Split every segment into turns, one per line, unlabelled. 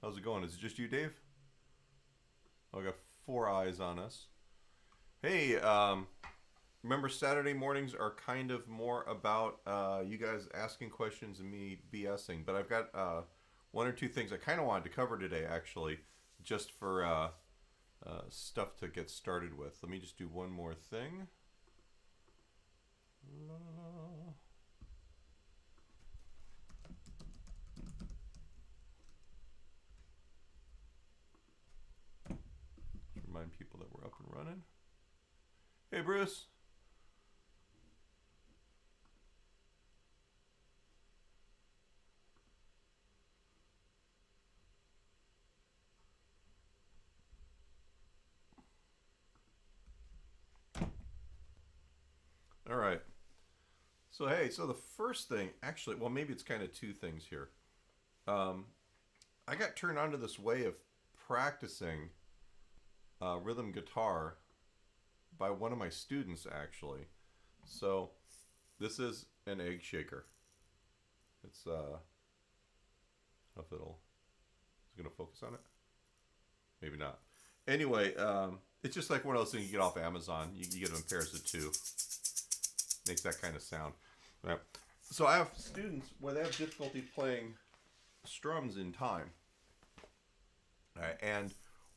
How's it going? Is it just you, Dave? Oh, I got four eyes on us. Hey, remember Saturday mornings are kind of more about you guys asking questions and me BSing, but I've got one or two things I kind of wanted to cover today, actually, just for stuff to get started with. Let me just do one more thing. Just remind people that we're up and running. Hey, Bruce. All right. So, hey, so the first thing, actually, well, maybe it's kind of two things here. I got turned on to this way of practicing rhythm guitar by one of my students, actually. So, this is an egg shaker. It's, I don't know if it's going to focus on it. Maybe not. Anyway, it's just like one of those things you get off Amazon. You get them in pairs of two. Makes that kind of sound. Right. So I have students where they have difficulty playing strums in time. Right. And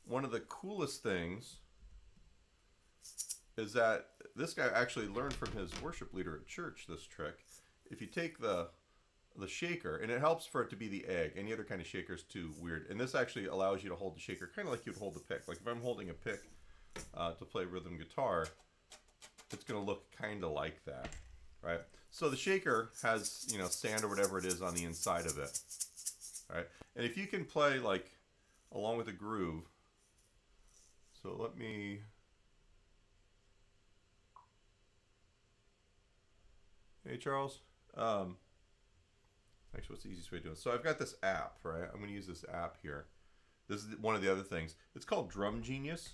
one of the coolest things is that this guy actually learned from his worship leader at church this trick. If you take the shaker, and it helps for it to be the egg. Any other kind of shaker is too weird. And this actually allows you to hold the shaker kind of like you'd hold the pick. Like if I'm holding a pick to play rhythm guitar, it's going to look kind of like that, right? So the shaker has, you know, sand or whatever it is on the inside of it, right? And if you can play like along with a groove, so let me, hey Charles, actually what's the easiest way to do it? So I've got this app, right? I'm going to use this app here. This is one of the other things. It's called Drum Genius.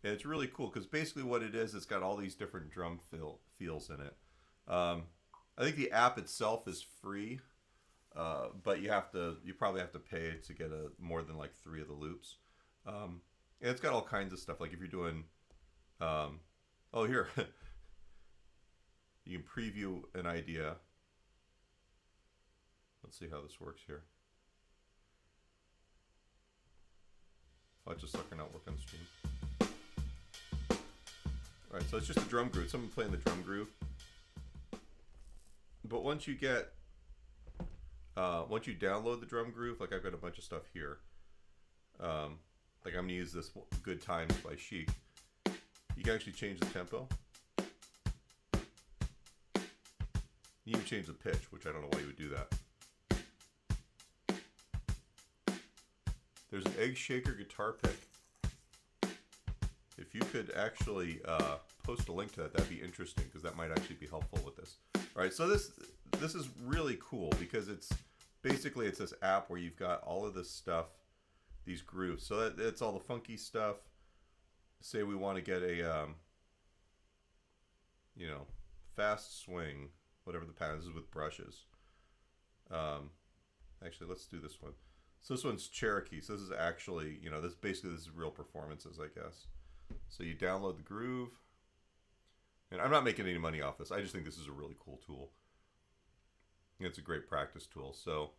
And it's really cool because basically what it is, it's got all these different drum feels in it. I think the app itself is free, but you probably have to pay to get more than like 3 of the loops. And it's got all kinds of stuff. Like if you're doing, oh here, you can preview an idea. Let's see how this works here. Watch a sucker not work on the stream. Alright, so it's just a drum groove. Someone playing the drum groove. But once you download the drum groove, like I've got a bunch of stuff here. Like I'm going to use this Good Times by Chic. You can actually change the tempo. You can change the pitch, which I don't know why you would do that. There's an egg shaker guitar pick. If you could actually post a link to that, that'd be interesting because that might actually be helpful with this. All right, so this is really cool because it's basically this app where you've got all of this stuff, these grooves. So it's all the funky stuff. Say we want to get a you know, fast swing, whatever the pattern is with brushes. Actually, let's do this one. So this one's Cherokee. So this is actually, you know, this is real performances, I guess. So you download the groove, and I'm not making any money off this. I just think this is a really cool tool. It's a great practice tool. So,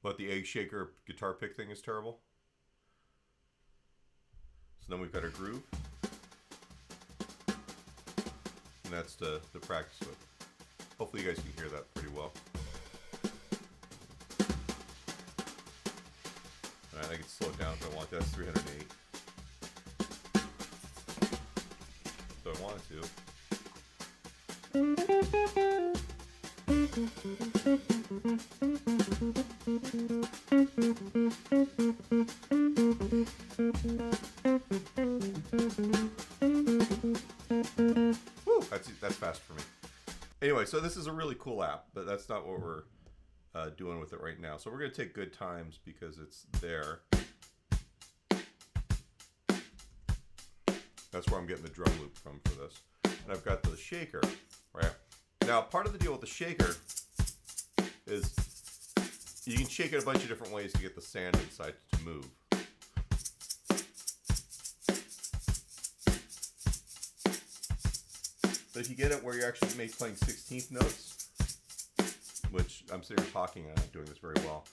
but the egg shaker guitar pick thing is terrible. So then we've got our groove, and that's to practice with. Hopefully you guys can hear that pretty well. I can slow it down if I want. That's 308. So I wanted to. Woo, that's fast for me. Anyway, so this is a really cool app, but that's not what we're doing with it right now. So we're going to take Good Times because it's there. That's where I'm getting the drum loop from for this. And I've got the shaker, right? Now, part of the deal with the shaker is You can shake it a bunch of different ways to get the sand inside to move. But if you get it where you're actually playing 16th notes, which I'm sitting here talking and I'm doing this very well.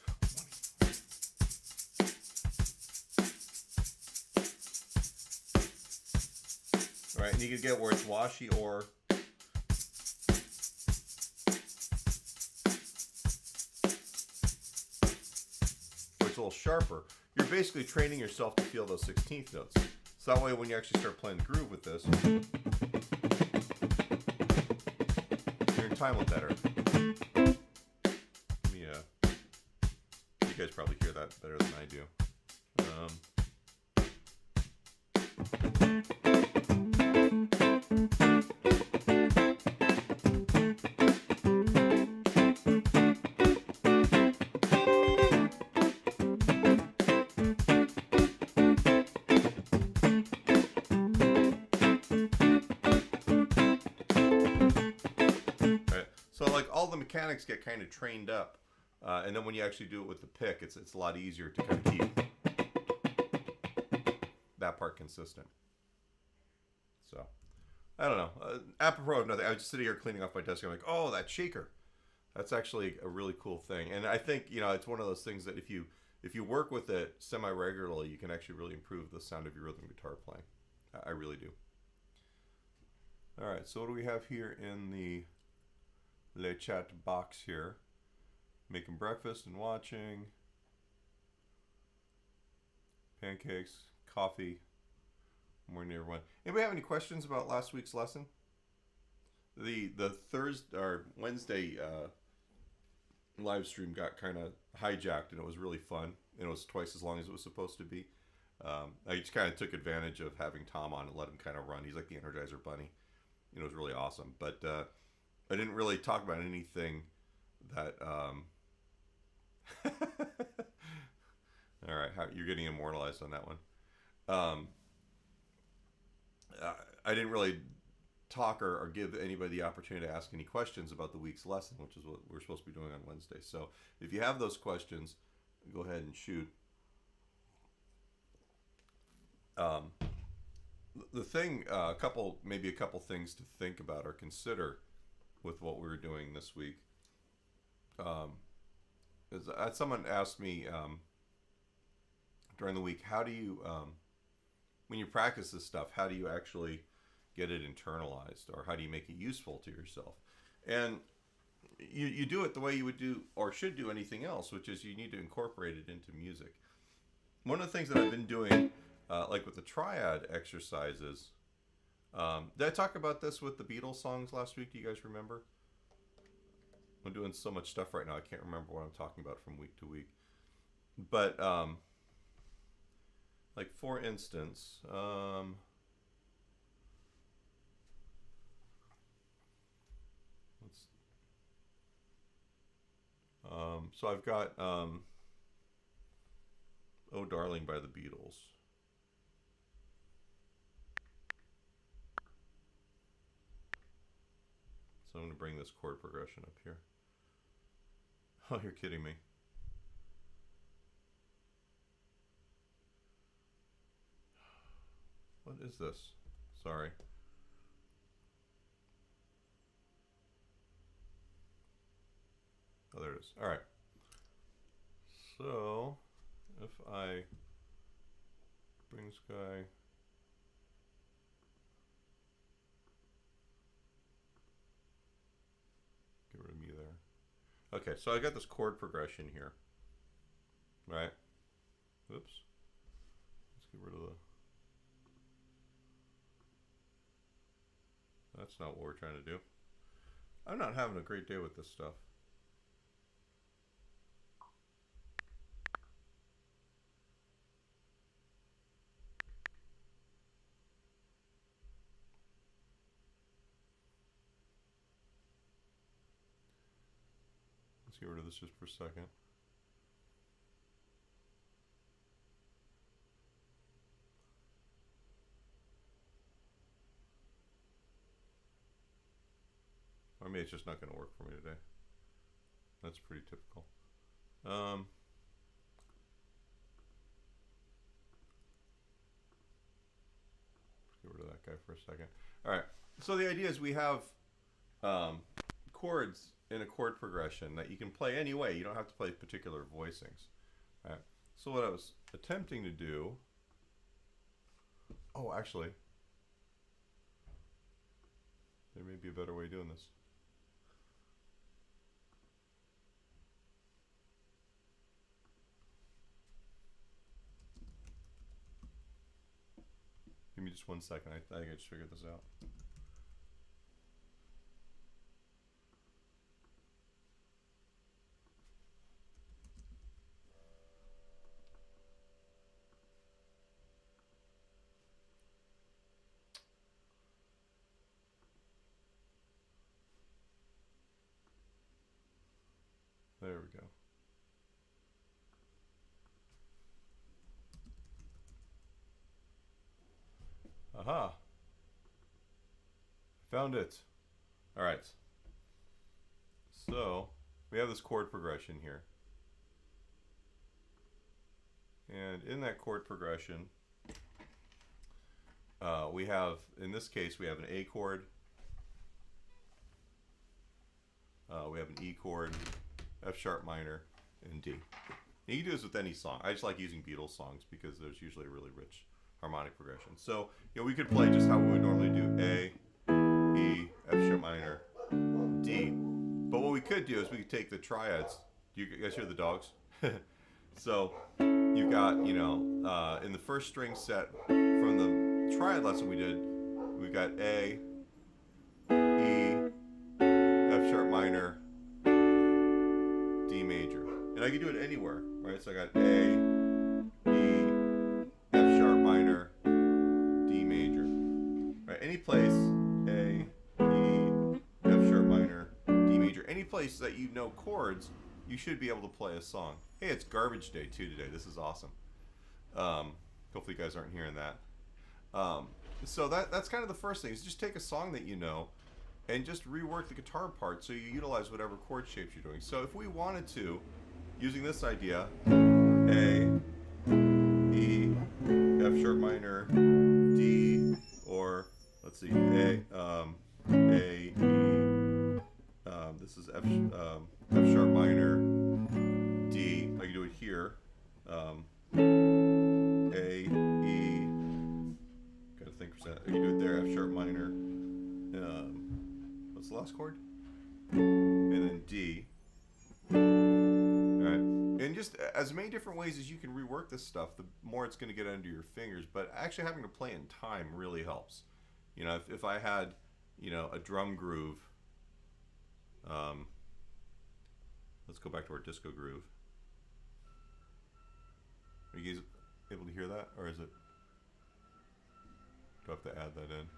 All right, and you can get where it's washy or a little sharper. You're basically training yourself to feel those 16th notes. So that way when you actually start playing the groove with this, you're in time with better. Yeah. You guys probably hear that better than I do. So like all the mechanics get kind of trained up, and then when you actually do it with the pick, it's a lot easier to kind of keep that part consistent. So I don't know. Apropos of nothing, I was just sitting here cleaning off my desk. And I'm like, oh, that shaker. That's actually a really cool thing, and I think it's one of those things that if you work with it semi regularly, you can actually really improve the sound of your rhythm guitar playing. I really do. All right, so what do we have here in the Le Chat box here? Making breakfast and watching. Pancakes, coffee. Morning, everyone. Anybody have any questions about last week's lesson? The Thursday or Wednesday live stream got kind of hijacked, and it was really fun. And it was twice as long as it was supposed to be. I just kind of took advantage of having Tom on and let him kind of run. He's like the Energizer Bunny. It was really awesome. But I didn't really talk about anything that... All right, you're getting immortalized on that one. I didn't really talk or give anybody the opportunity to ask any questions about the week's lesson, which is what we're supposed to be doing on Wednesday. So if you have those questions, go ahead and shoot. The thing, maybe a couple things to think about or consider with what we were doing this week. Is someone asked me during the week, how do you, when you practice this stuff, how do you actually get it internalized, or how do you make it useful to yourself? And you do it the way you would do or should do anything else, which is you need to incorporate it into music. One of the things that I've been doing, like with the Triad exercises, did I talk about this with the Beatles songs last week? Do you guys remember? I'm doing so much stuff right now, I can't remember what I'm talking about from week to week. But, like for instance, so I've got Oh Darling by the Beatles. So I'm going to bring this chord progression up here. Oh, you're kidding me. What is this? Sorry. Oh, there it is. All right. So if I bring this guy, get rid of me there. Okay, so I got this chord progression here, right? Oops. Let's get rid of the... That's not what we're trying to do. I'm not having a great day with this stuff. Let's get rid of this just for a second. Or maybe it's just not going to work for me today. That's pretty typical. Um, get rid of that guy for a second. All right. So the idea is we have um, chords in a chord progression that you can play any way. You don't have to play particular voicings. All right. So what I was attempting to do. Oh, actually, there may be a better way of doing this. Give me just 1 second. I think I just figured this out. There we go. Aha. Found it. All right. So we have this chord progression here. And in that chord progression, we have, in this case, we have an A chord. We have an E chord, F sharp minor, and D. And you can do this with any song. I just like using Beatles songs because there's usually a really rich harmonic progression. So, we could play just how we would normally do A, E, F sharp minor, D. But what we could do is we could take the triads. Do you guys hear the dogs? So, you've got, in the first string set from the triad lesson we did, we've got A, E, F sharp minor, D major. And I can do it anywhere, right? So I got A, E, F sharp minor, D major. Right? Any place, A, E, F sharp minor, D major. Any place that you know chords, you should be able to play a song. Hey, it's garbage day too today. This is awesome. Hopefully you guys aren't hearing that. So that's kind of the first thing, is just take a song that you know and just rework the guitar part so you utilize whatever chord shapes you're doing. So if we wanted to, using this idea, A, E, F sharp minor, D, or let's see, A, E, this is F sharp minor, D. I can do it here. A, E. Gotta think for a second. I can do it there. F sharp minor. What's the last chord? And then D. All right. And just as many different ways as you can rework this stuff, the more it's going to get under your fingers. But actually having to play in time really helps. If I had, a drum groove. Let's go back to our disco groove. Are you guys able to hear that, or is it? Do I have to add that in?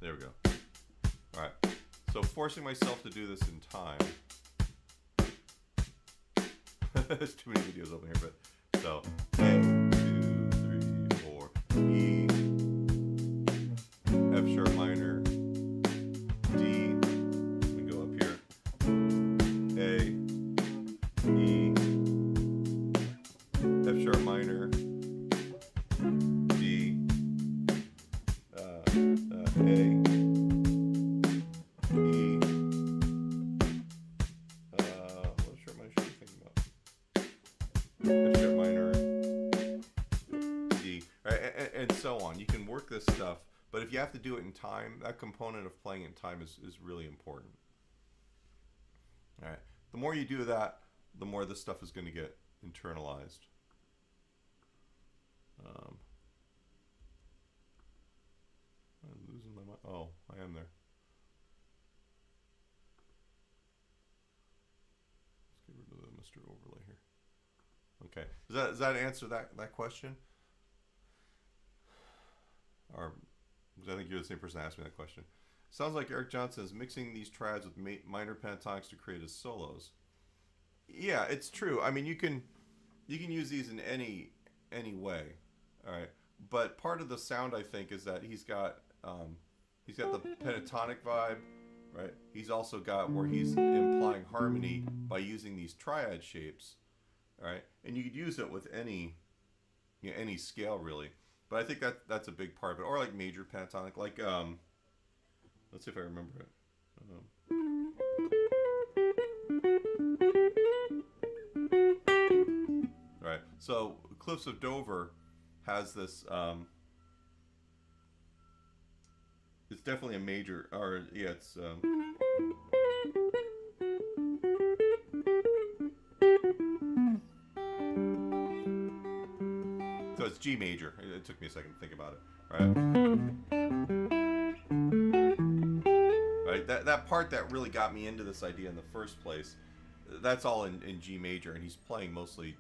There we go. All right. So forcing myself to do this in time. There's too many videos over here, but so A, 2, 3, 4, E, F sharp minor, D. We go up here. A, E, F sharp minor, D, A, E. What sharp minor should I be thinking about? F sharp minor, D, right, and so on. You can work this stuff, but if you have to do it in time, that component of playing in time is really important. All right. The more you do that, the more this stuff is going to get internalized. I'm losing my mind. Oh, I am there. Let's get rid of the Mr. Overlay here. Okay. Does that answer that question? Or, because I think you're the same person that asked me that question. Sounds like Eric Johnson is mixing these triads with minor pentatonics to create his solos. Yeah, it's true. I mean, you can use these in any way. All right, but part of the sound I think is that he's got the pentatonic vibe, right? He's also got where he's implying harmony by using these triad shapes, all right? And you could use it with any scale really. But I think that's a big part of it, or like major pentatonic, like let's see if I remember it. All right, so Cliffs of Dover has this. It's definitely a major, or yeah, it's. So it's G major. It took me a second to think about it. Right. That part that really got me into this idea in the first place. That's all in G major, and he's playing mostly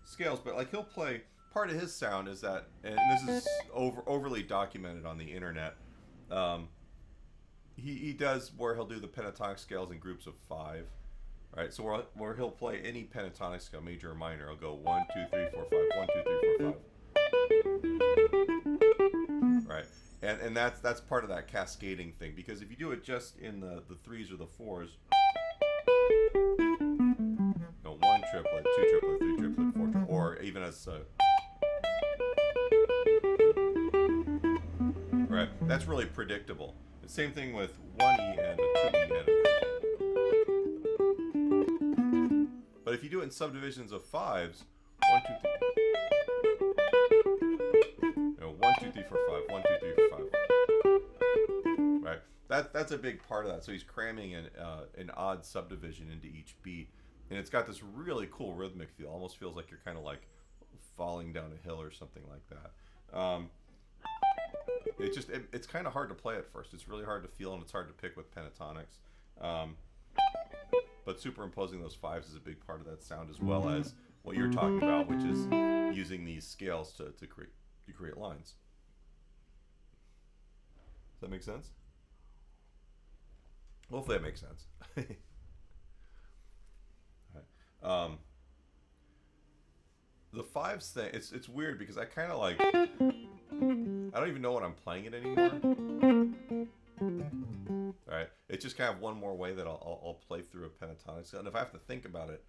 scales. But like he'll play. Part of his sound is that, and this is overly documented on the internet. He does where he'll do the pentatonic scales in groups of 5, right? So where he'll play any pentatonic scale, major or minor, he'll go 1, 2, 3, 4, 5, 1, 2, 3, 4, 5, right? And that's part of that cascading thing, because if you do it just in the 3s or the 4s, you know, 1 triplet, 2 triplet, 3 triplet, 4 triplet, or even as right, that's really predictable. The same thing with 1 E and a 2 E and. But if you do it in subdivisions of 5s, 1, 2, 3, you know, 1, 2, 3, 4, 5, 1, 2, 3, 4, 5. Right, that's a big part of that. So he's cramming an odd subdivision into each beat, and it's got this really cool rhythmic feel. Almost feels like you're kind of like falling down a hill or something like that. It's kind of hard to play at first. It's really hard to feel, and it's hard to pick with pentatonics. But superimposing those 5s is a big part of that sound, as well as what you're talking about, which is using these scales to create lines. Does that make sense? Hopefully that makes sense. All right. The 5s thing, it's weird because I kind of like, I don't even know when I'm playing it anymore. All right, it's just kind of one more way that I'll play through a pentatonic scale, and if I have to think about it,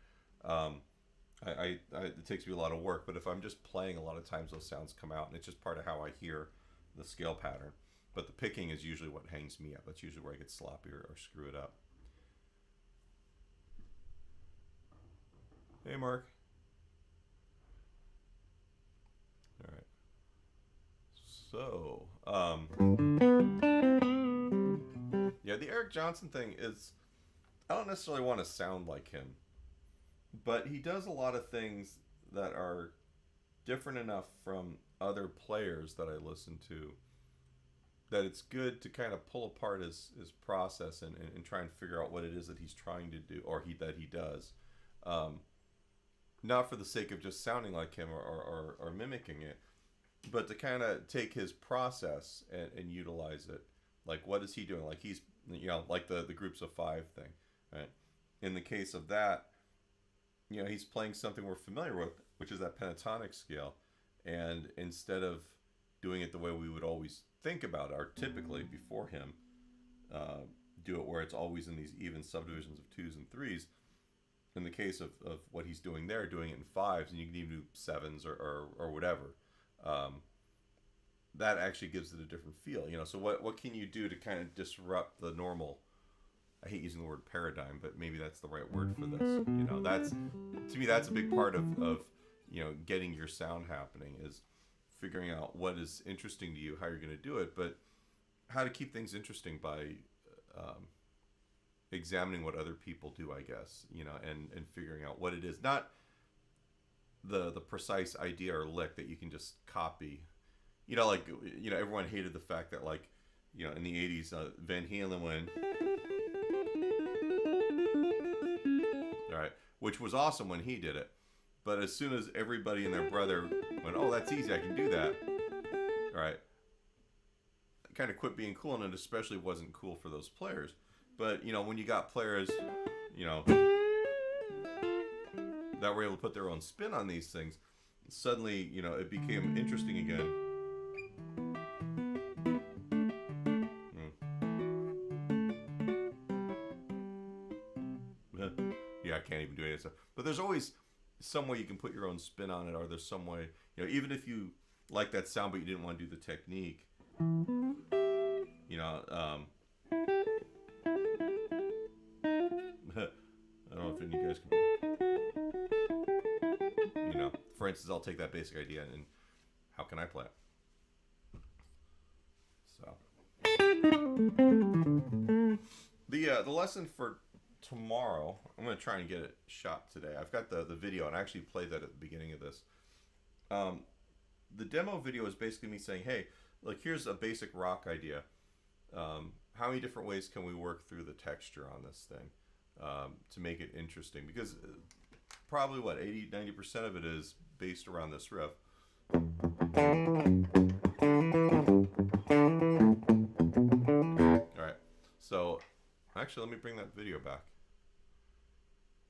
it takes me a lot of work. But if I'm just playing, a lot of times those sounds come out, and it's just part of how I hear the scale pattern. But the picking is usually what hangs me up. That's usually where I get sloppy or screw it up. Hey, Mark. All right. So, yeah, the Eric Johnson thing is, I don't necessarily want to sound like him, but he does a lot of things that are different enough from other players that I listen to that it's good to kind of pull apart his process and try and figure out what it is that he's trying to do, or that he does. Not for the sake of just sounding like him or mimicking it, but to kind of take his process and utilize it. Like, what is he doing? Like, he's, you know, like the groups of 5 thing, right? In the case of that, you know, he's playing something we're familiar with, which is that pentatonic scale. And instead of doing it the way we would always think about it, or typically before him, do it where it's always in these even subdivisions of 2s and 3s. In the case of what he's doing there, doing it in 5s, and you can even do 7s or whatever. That actually gives it a different feel, you know. So what can you do to kind of disrupt the normal? I hate using the word paradigm, but maybe that's the right word for this. You know, that's, to me, that's a big part of you know, getting your sound happening, is figuring out what is interesting to you, how you're going to do it, but how to keep things interesting by examining what other people do, I guess, you know, and figuring out what it is. Not the precise idea or lick that you can just copy. You know, like, you know, everyone hated the fact that, like, you know, in the 80s, Van Halen went, all right, which was awesome when he did it. But as soon as everybody and their brother went, oh, that's easy, I can do that, all right, it kind of quit being cool, and it especially wasn't cool for those players. But, you know, when you got players, you know, that were able to put their own spin on these things, suddenly, you know, it became interesting again. Yeah, I can't even do any of that stuff. But there's always some way you can put your own spin on it, or there's some way, you know, even if you like that sound but you didn't want to do the technique, you know, I don't know if any of you guys can, you know, for instance, I'll take that basic idea and how can I play it? So the lesson for tomorrow, I'm going to try and get it shot today. I've got the video, and I actually played that at the beginning of this. The demo video is basically me saying, hey, like, here's a basic rock idea. How many different ways can we work through the texture on this thing to make it interesting? Because probably, what, 80-90% of it is based around this riff. Alright, so actually let me bring that video back.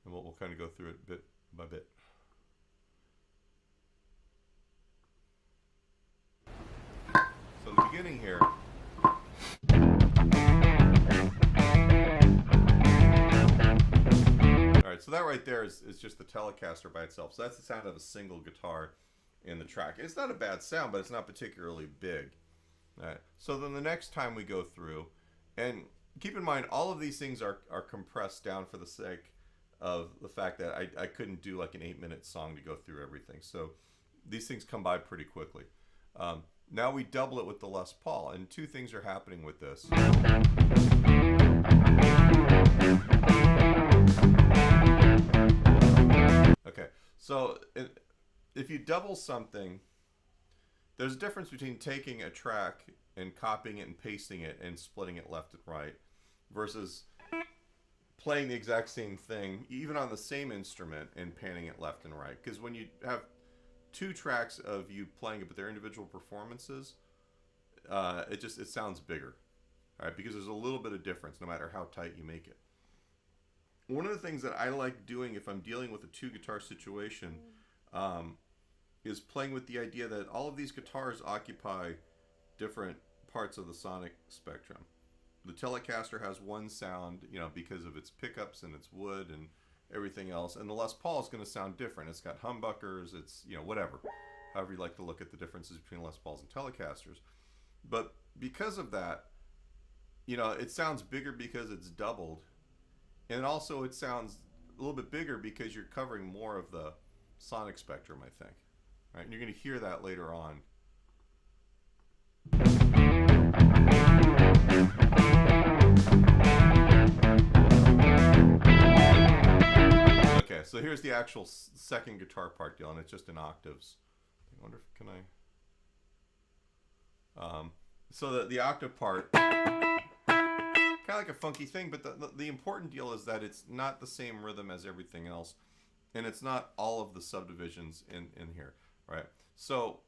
And we'll kind of go through it bit by bit. So in the beginning here, alright, so that right there is just the Telecaster by itself. So that's the sound of a single guitar in the track. It's not a bad sound, but it's not particularly big. Alright, so then the next time we go through, and keep in mind all of these things are compressed down for the sake of the fact that I couldn't do like an 8-minute song to go through everything. So these things come by pretty quickly. Now we double it with the Les Paul, and two things are happening with this. Okay, so if you double something, there's a difference between taking a track and copying it and pasting it and splitting it left and right versus playing the exact same thing, even on the same instrument, and panning it left and right. Because when you have two tracks of you playing it, but they're individual performances, it sounds bigger, all right? Because there's a little bit of difference no matter how tight you make it. One of the things that I like doing if I'm dealing with a two-guitar situation is playing with the idea that all of these guitars occupy different parts of the sonic spectrum. The Telecaster has one sound, you know, because of its pickups and its wood and everything else, and the Les Paul is going to sound different. It's got humbuckers, it's, you know, whatever, however you like to look at the differences between Les Pauls and Telecasters. But because of that, you know, it sounds bigger because it's doubled, and also it sounds a little bit bigger because you're covering more of the sonic spectrum, I think. Right? And you're going to hear that later on. Okay, so here's the actual second guitar part deal, and it's just in octaves. I wonder if can I. So the octave part, kind of like a funky thing, but the important deal is that it's not the same rhythm as everything else, and it's not all of the subdivisions in here, right? So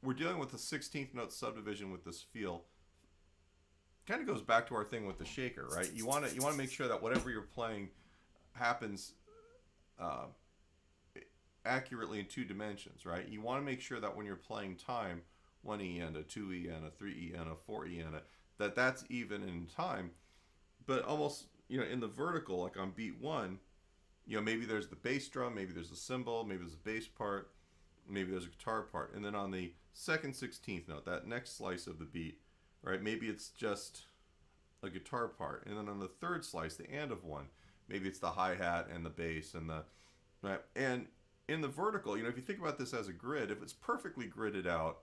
we're dealing with a 16th note subdivision with this feel. Kind of goes back to our thing with the shaker, right? You want to make sure that whatever you're playing happens accurately in two dimensions, right? You want to make sure that when you're playing time, 1E and a 2E and a 3E and a 4E and that's even in time. But almost, you know, in the vertical, like on beat 1, you know, maybe there's the bass drum, maybe there's a cymbal, maybe there's a bass part, maybe there's a guitar part. And then on the second 16th note, that next slice of the beat, right, maybe it's just a guitar part. And then on the third slice, the and of 1, maybe it's the hi-hat and the bass and the, right? And in the vertical, you know, if you think about this as a grid, if it's perfectly gridded out,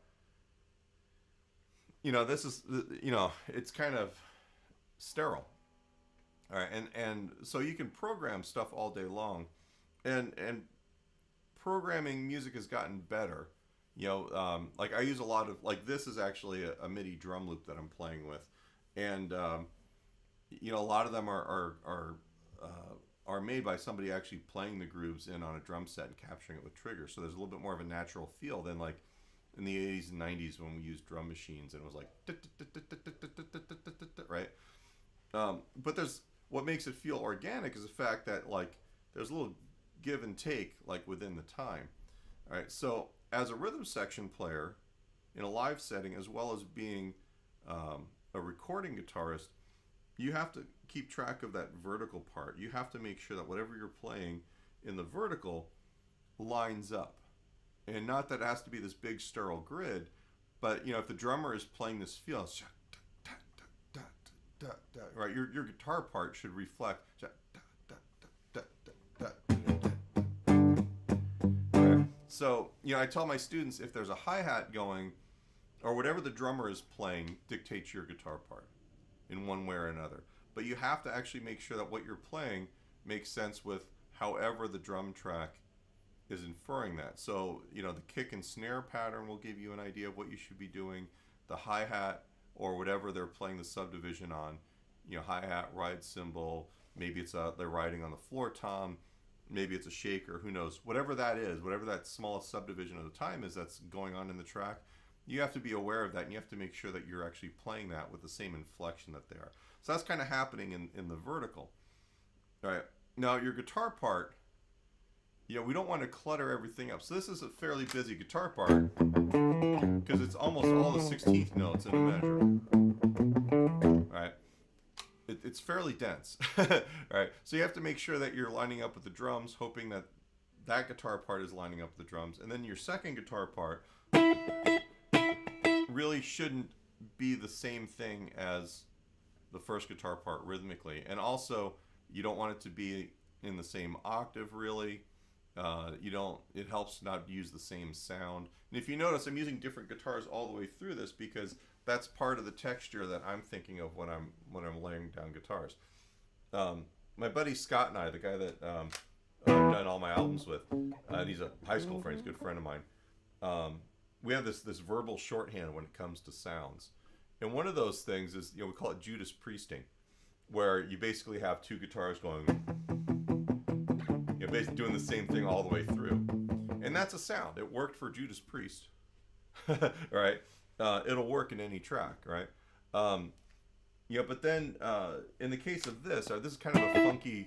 you know, this is, you know, it's kind of sterile. All right, and so you can program stuff all day long, and programming music has gotten better. You know, like I use a lot of, like, this is actually a MIDI drum loop that I'm playing with, and you know, a lot of them are made by somebody actually playing the grooves in on a drum set and capturing it with triggers. So there's a little bit more of a natural feel than like in the 80s and 90s when we used drum machines and it was like right. But there's what makes it feel organic is the fact that like there's little give and take like within the time. All right, so as a rhythm section player in a live setting, as well as being a recording guitarist, you have to keep track of that vertical part. You have to make sure that whatever you're playing in the vertical lines up. And not that it has to be this big sterile grid, but if the drummer is playing this feel, right, your guitar part should reflect. Right. So I tell my students, if there's a hi-hat going, or whatever the drummer is playing dictates your guitar part in one way or another. But you have to actually make sure that what you're playing makes sense with however the drum track is inferring that. So, the kick and snare pattern will give you an idea of what you should be doing. The hi-hat or whatever they're playing the subdivision on, hi-hat, ride cymbal, maybe it's they're riding on the floor tom, maybe it's a shaker, who knows. Whatever that is, whatever that smallest subdivision of the time is that's going on in the track, you have to be aware of that, and you have to make sure that you're actually playing that with the same inflection that they are. So that's kind of happening in the vertical. All right. Now your guitar part, we don't want to clutter everything up. So this is a fairly busy guitar part because it's almost all the 16th notes in a measure. All right. It's fairly dense. All right. So you have to make sure that you're lining up with the drums, hoping that that guitar part is lining up with the drums. And then your second guitar part really shouldn't be the same thing as the first guitar part rhythmically. And also, you don't want it to be in the same octave, really. It helps not use the same sound. And if you notice, I'm using different guitars all the way through this because that's part of the texture that I'm thinking of when I'm laying down guitars. My buddy Scott and I, the guy that I've done all my albums with, and he's a high school friend, he's a good friend of mine. We have this verbal shorthand when it comes to sounds. And one of those things is, we call it Judas Priesting, where you basically have two guitars going, basically doing the same thing all the way through. And that's a sound. It worked for Judas Priest, right? It'll work in any track, right? But then in the case of this is kind of a funky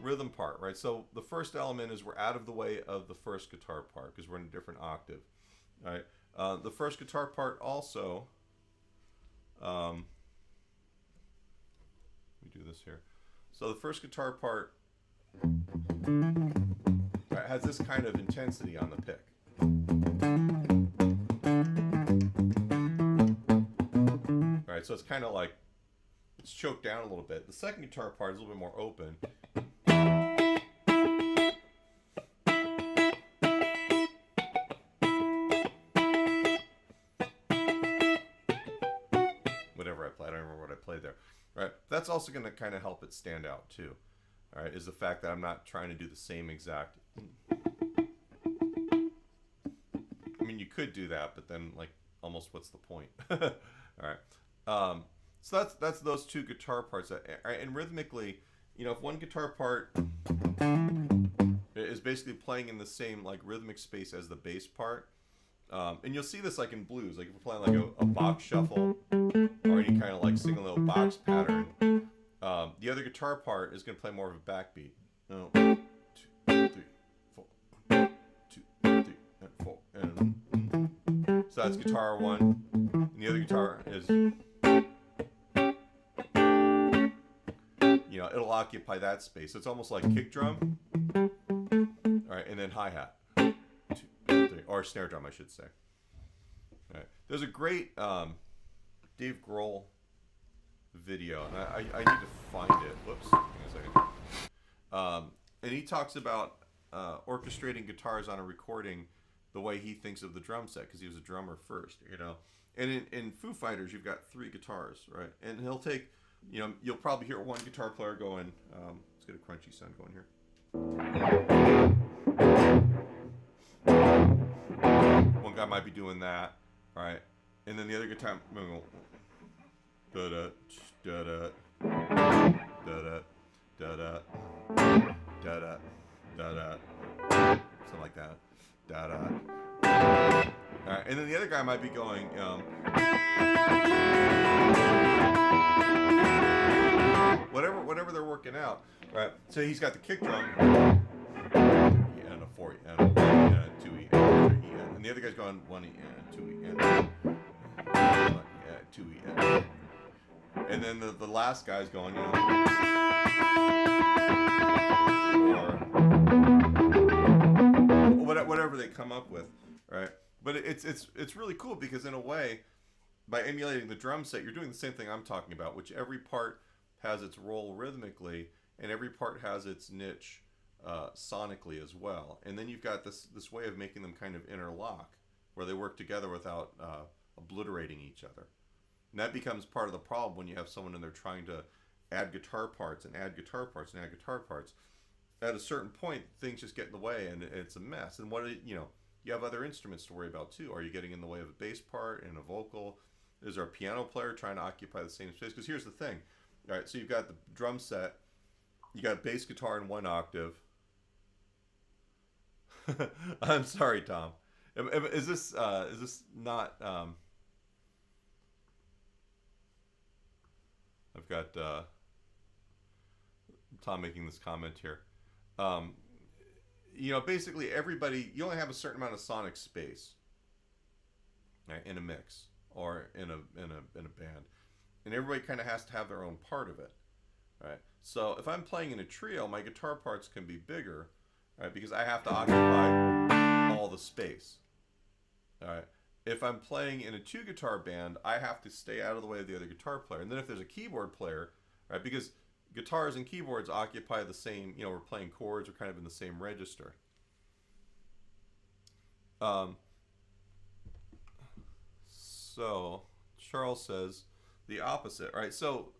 rhythm part, right? So the first element is we're out of the way of the first guitar part because we're in a different octave. Right. The first guitar part also, let me do this here. So the first guitar part has this kind of intensity on the pick. All right, so it's kind of like, it's choked down a little bit. The second guitar part is a little bit more open. That's also going to kind of help it stand out too. All right, is the fact that I'm not trying to do the same exact. I mean, you could do that, but then almost what's the point? All right. So that's those two guitar parts. And rhythmically, if one guitar part is basically playing in the same rhythmic space as the bass part, and you'll see this in blues, if we're playing a box shuffle or any kind of single note box pattern. The other guitar part is going to play more of a backbeat. 1, 2, 3, 4. 1, 2, 3, 4. And so that's guitar 1. And the other guitar is, it'll occupy that space. So it's almost like kick drum. All right, and then hi-hat. 1, 2, 3, or snare drum, I should say. All right. There's a great Dave Grohl video, and I need to find it. Whoops, hang on a second. And he talks about orchestrating guitars on a recording the way he thinks of the drum set, because he was a drummer first, And in Foo Fighters, you've got 3 guitars, right? And he'll take, you'll probably hear one guitar player going. Let's get a crunchy sound going here. One guy might be doing that, right? And then the other guitar, da da da da da da da da da da da, something like that, da da. All right, and then the other guy might be going, whatever they're working out, right? So he's got the kick drum. 4 E and 1 E and 2 E and 3 E and the other guy's going 1 E and 2 E and 1 E and 2 E and then the last guy's going, or whatever they come up with, right? But it's really cool because in a way, by emulating the drum set, you're doing the same thing I'm talking about, which every part has its role rhythmically, and every part has its niche sonically as well. And then you've got this way of making them kind of interlock, where they work together without obliterating each other. And that becomes part of the problem when you have someone in there trying to add guitar parts and add guitar parts and add guitar parts. At a certain point, things just get in the way, and it's a mess. And you have other instruments to worry about too. Are you getting in the way of a bass part and a vocal? Is there a piano player trying to occupy the same space? Because here's the thing. All right, so you've got the drum set. You got bass guitar in 1 octave. I'm sorry, Tom. Is this not? I've got Tom making this comment here. Basically everybody, you only have a certain amount of sonic space, right, in a mix or in a band, and everybody kind of has to have their own part of it, right? So if I'm playing in a trio, my guitar parts can be bigger, right, because I have to occupy all the space. All right. If I'm playing in a 2-guitar band, I have to stay out of the way of the other guitar player. And then if there's a keyboard player, right, because guitars and keyboards occupy the same, we're playing chords, we're kind of in the same register. So Charles says the opposite, right? So,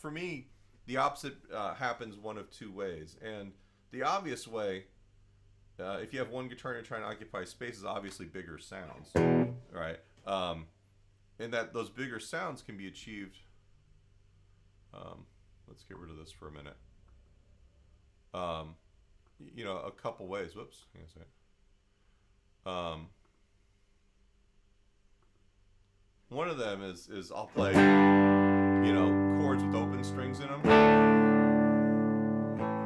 for me, the opposite happens one of 2 ways. And the obvious way, if you have one guitar and you're trying to occupy space, is obviously bigger sounds, right? And that those bigger sounds can be achieved. Let's get rid of this for a minute. A couple ways. Whoops. Hang on a second. One of them is I'll play, chords with open strings in them,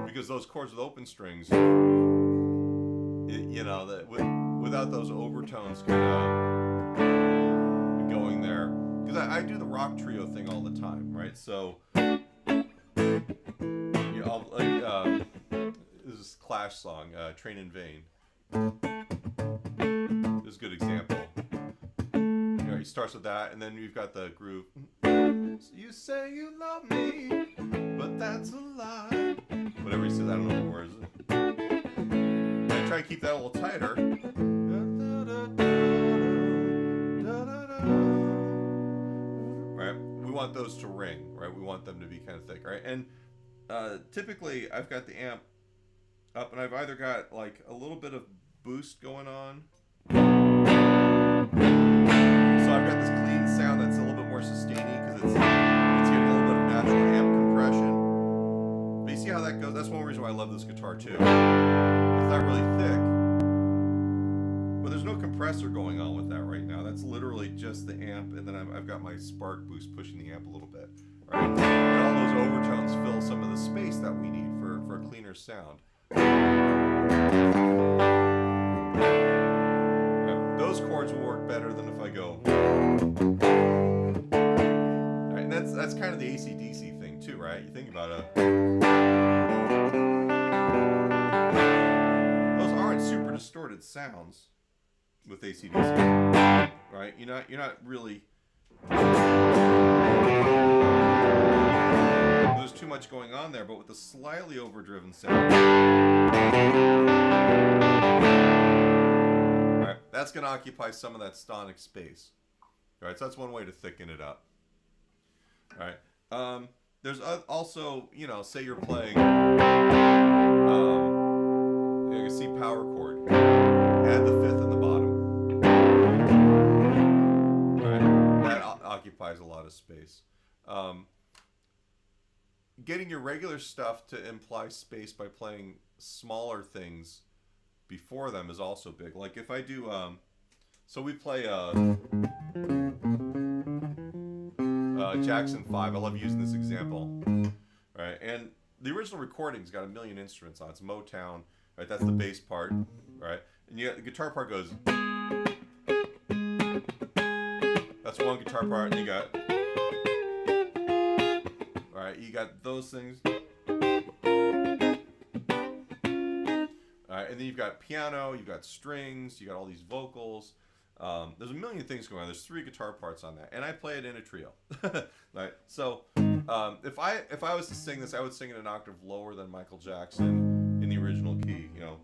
because those chords with open strings, without those overtones kind of going there, because I do the rock trio thing all the time, right? So, this is Clash song, "Train in Vain." This is a good example. He starts with that, and then you've got the groove. You say you love me, but that's a lie. Whatever he says, I don't know the words. And I try to keep that a little tighter. Right? We want those to ring, right? We want them to be kind of thick, right? And typically, I've got the amp up, and I've either got like a little bit of boost going on. So I've got this clean sound that's a little bit more sustaining because it's getting a little bit of natural amp compression. But you see how that goes? That's one reason why I love this guitar too. It's not really thick, but there's no compressor going on with that right now. That's literally just the amp, and then I've got my spark boost pushing the amp a little bit, right? And all those overtones fill some of the space that we need for a cleaner sound. Those chords will work better than if I go. Right, and that's kind of the AC/DC thing too, right? You think about it. Those aren't super distorted sounds with AC/DC, right? You're not really. There's too much going on there, but with the slightly overdriven sound. That's going to occupy some of that sonic space. All right, so that's one way to thicken it up. All right. There's also, say you're playing a C power chord. Add the 5th in the bottom. All right, that occupies a lot of space. Getting your regular stuff to imply space by playing smaller things before them is also big. Like if I do, so we play Jackson 5. I love using this example, right? And the original recording's got a million instruments on it. It's Motown. right? That's the bass part, right? And you got the guitar part goes. That's one guitar part, and you got, all right, you got those things. All right, and then you've got piano, you've got strings, you got all these vocals. There's a million things going on. There's 3 guitar parts on that, and I play it in a trio. Right. So if I was to sing this, I would sing it an octave lower than Michael Jackson in the original key. You know,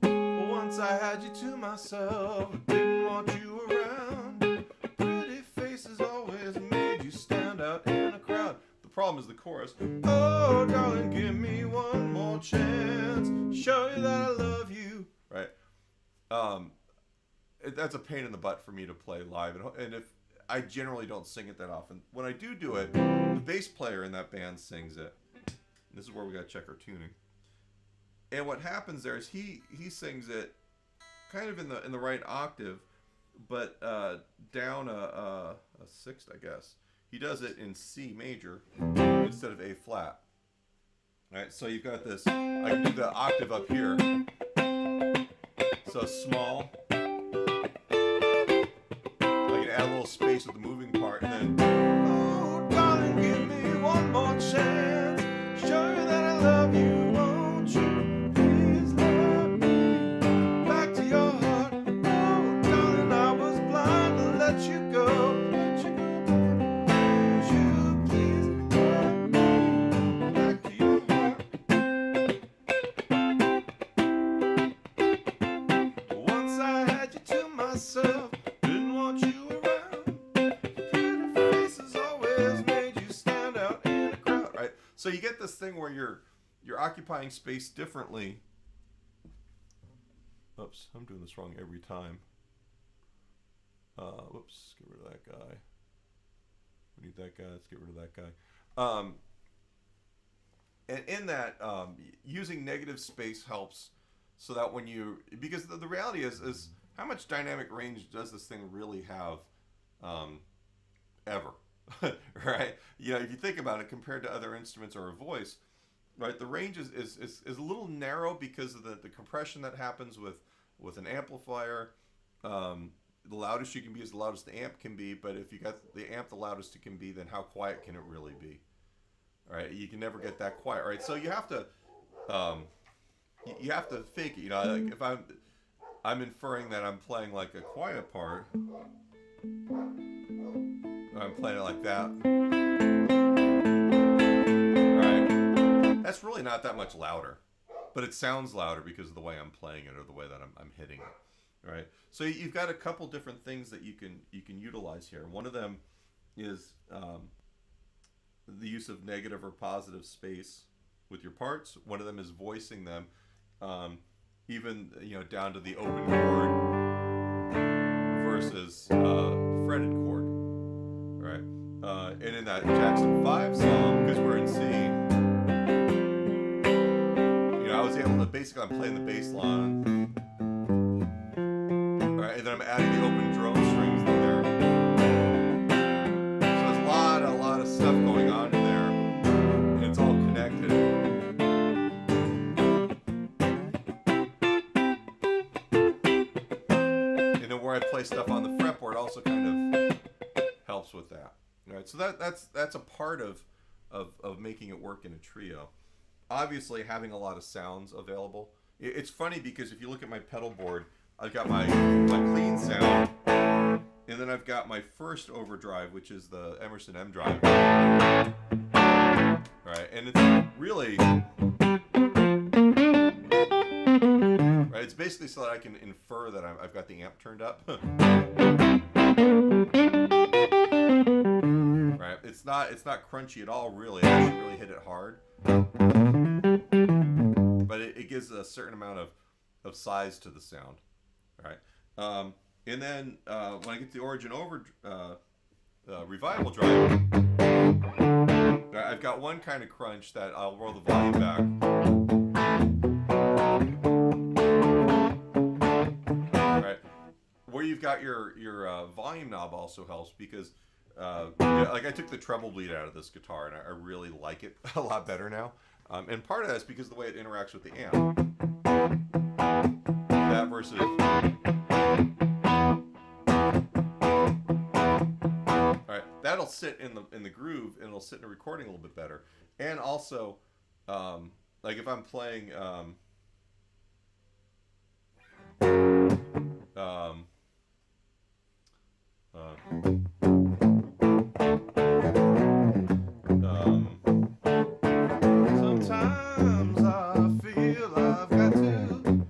once I had you to myself, didn't want you around. Pretty faces always made you stand out in a crowd. The problem is the chorus. Oh, darling, give me one more chance, show you that I love you. Right. That's a pain in the butt for me to play live, and if I generally don't sing it that often. When I do it, the bass player in that band sings it. This is where we got to check our tuning. And what happens there is he sings it kind of in the right octave, but down a sixth, I guess. He does it in C major instead of A flat. All right, so you've got this. I can do the octave up here. So small. Add a little space with the moving part, and then, oh, darling, give me one more chance, show you that I love you, won't you please let me back to your heart. Oh, darling, I was blind to let you go, won't you please let me back to your heart. Once I had you to myself, didn't want you. So you get this thing where you're occupying space differently. Oops, I'm doing this wrong every time. Whoops, get rid of that guy. We need that guy. Let's get rid of that guy. And in that, using negative space helps, so that when because the reality is how much dynamic range does this thing really have, ever? Right? You know, if you think about it, compared to other instruments or a voice, right, the range is a little narrow because of the compression that happens with an amplifier. The loudest you can be is the loudest the amp can be, but if you got the amp the loudest it can be, then how quiet can it really be? All right, you can never get that quiet, right? So you have to fake it. You know, like if I'm inferring that I'm playing like a quiet part. I'm playing it like that. Right? That's really not that much louder, but it sounds louder because of the way I'm playing it or the way that I'm hitting it. Right? So you've got a couple different things that you can utilize here. One of them is the use of negative or positive space with your parts. One of them is voicing them, even down to the open chord versus fretted chord. Right, and in that Jackson 5 song, because we're in C, I was able to I'm playing the bass line, all right, and then I'm adding the open drone strings in there. So there's a lot of stuff going on in there, and it's all connected. And then where I play stuff on the fretboard also kind of helps with that. Right, so that's a part of making it work in a trio. Obviously, having a lot of sounds available. It's funny because if you look at my pedal board, I've got my clean sound, and then I've got my first overdrive, which is the Emerson M drive. Right, and it's really right. It's basically so that I can infer that I've got the amp turned up. Right, it's not crunchy at all, really. I actually really hit it hard, but it gives a certain amount of size to the sound. Right, and then when I get the origin revival drive, I've got one kind of crunch that I'll roll the volume back. Right, where you've got your volume knob also helps because. Like I took the treble bleed out of this guitar and I really like it a lot better now. And part of that is because of the way it interacts with the amp. versus. All right, that'll sit in the groove, and it'll sit in the recording a little bit better. And also, like if I'm playing, sometimes I feel I've got to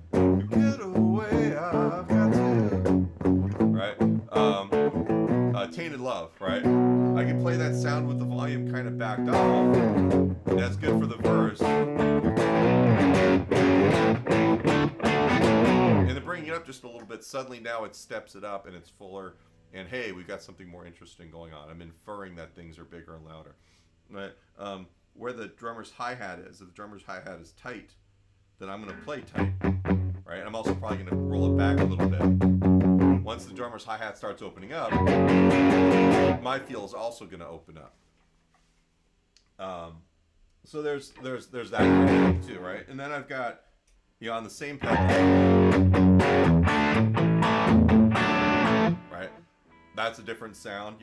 get away. I've got to. Right. Tainted Love, right? I can play that sound with the volume kind of backed off. And that's good for the verse. And then bringing it up just a little bit, suddenly now it steps it up and it's fuller. And hey, we've got something more interesting going on. I'm inferring that things are bigger and louder. Right? Where the drummer's hi-hat is, if the drummer's hi-hat is tight, then I'm going to play tight. Right? I'm also probably going to roll it back a little bit. Once the drummer's hi-hat starts opening up, my feel is also going to open up. So there's that kind of thing too, right? And then I've got, on the same pedal, right? That's a different sound,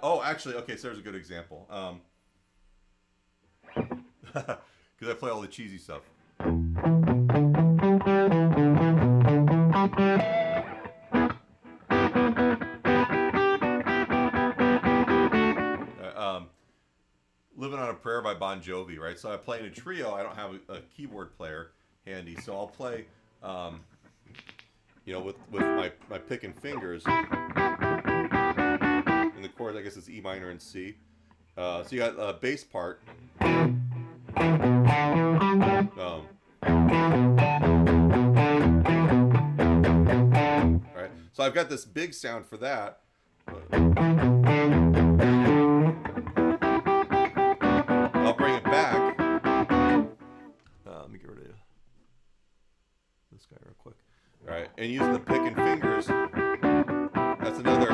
Oh, actually, okay, so there's a good example. Because I play all the cheesy stuff. Living on a Prayer by Bon Jovi, right? So I play in a trio. I don't have a keyboard player handy, so I'll play, with my pick and fingers. In the chords, I guess it's E minor and C. So you got a bass part. Right? So I've got this big sound for that. I'll bring it back. Let me get rid of this guy real quick. All right, and using the pick and fingers, that's another.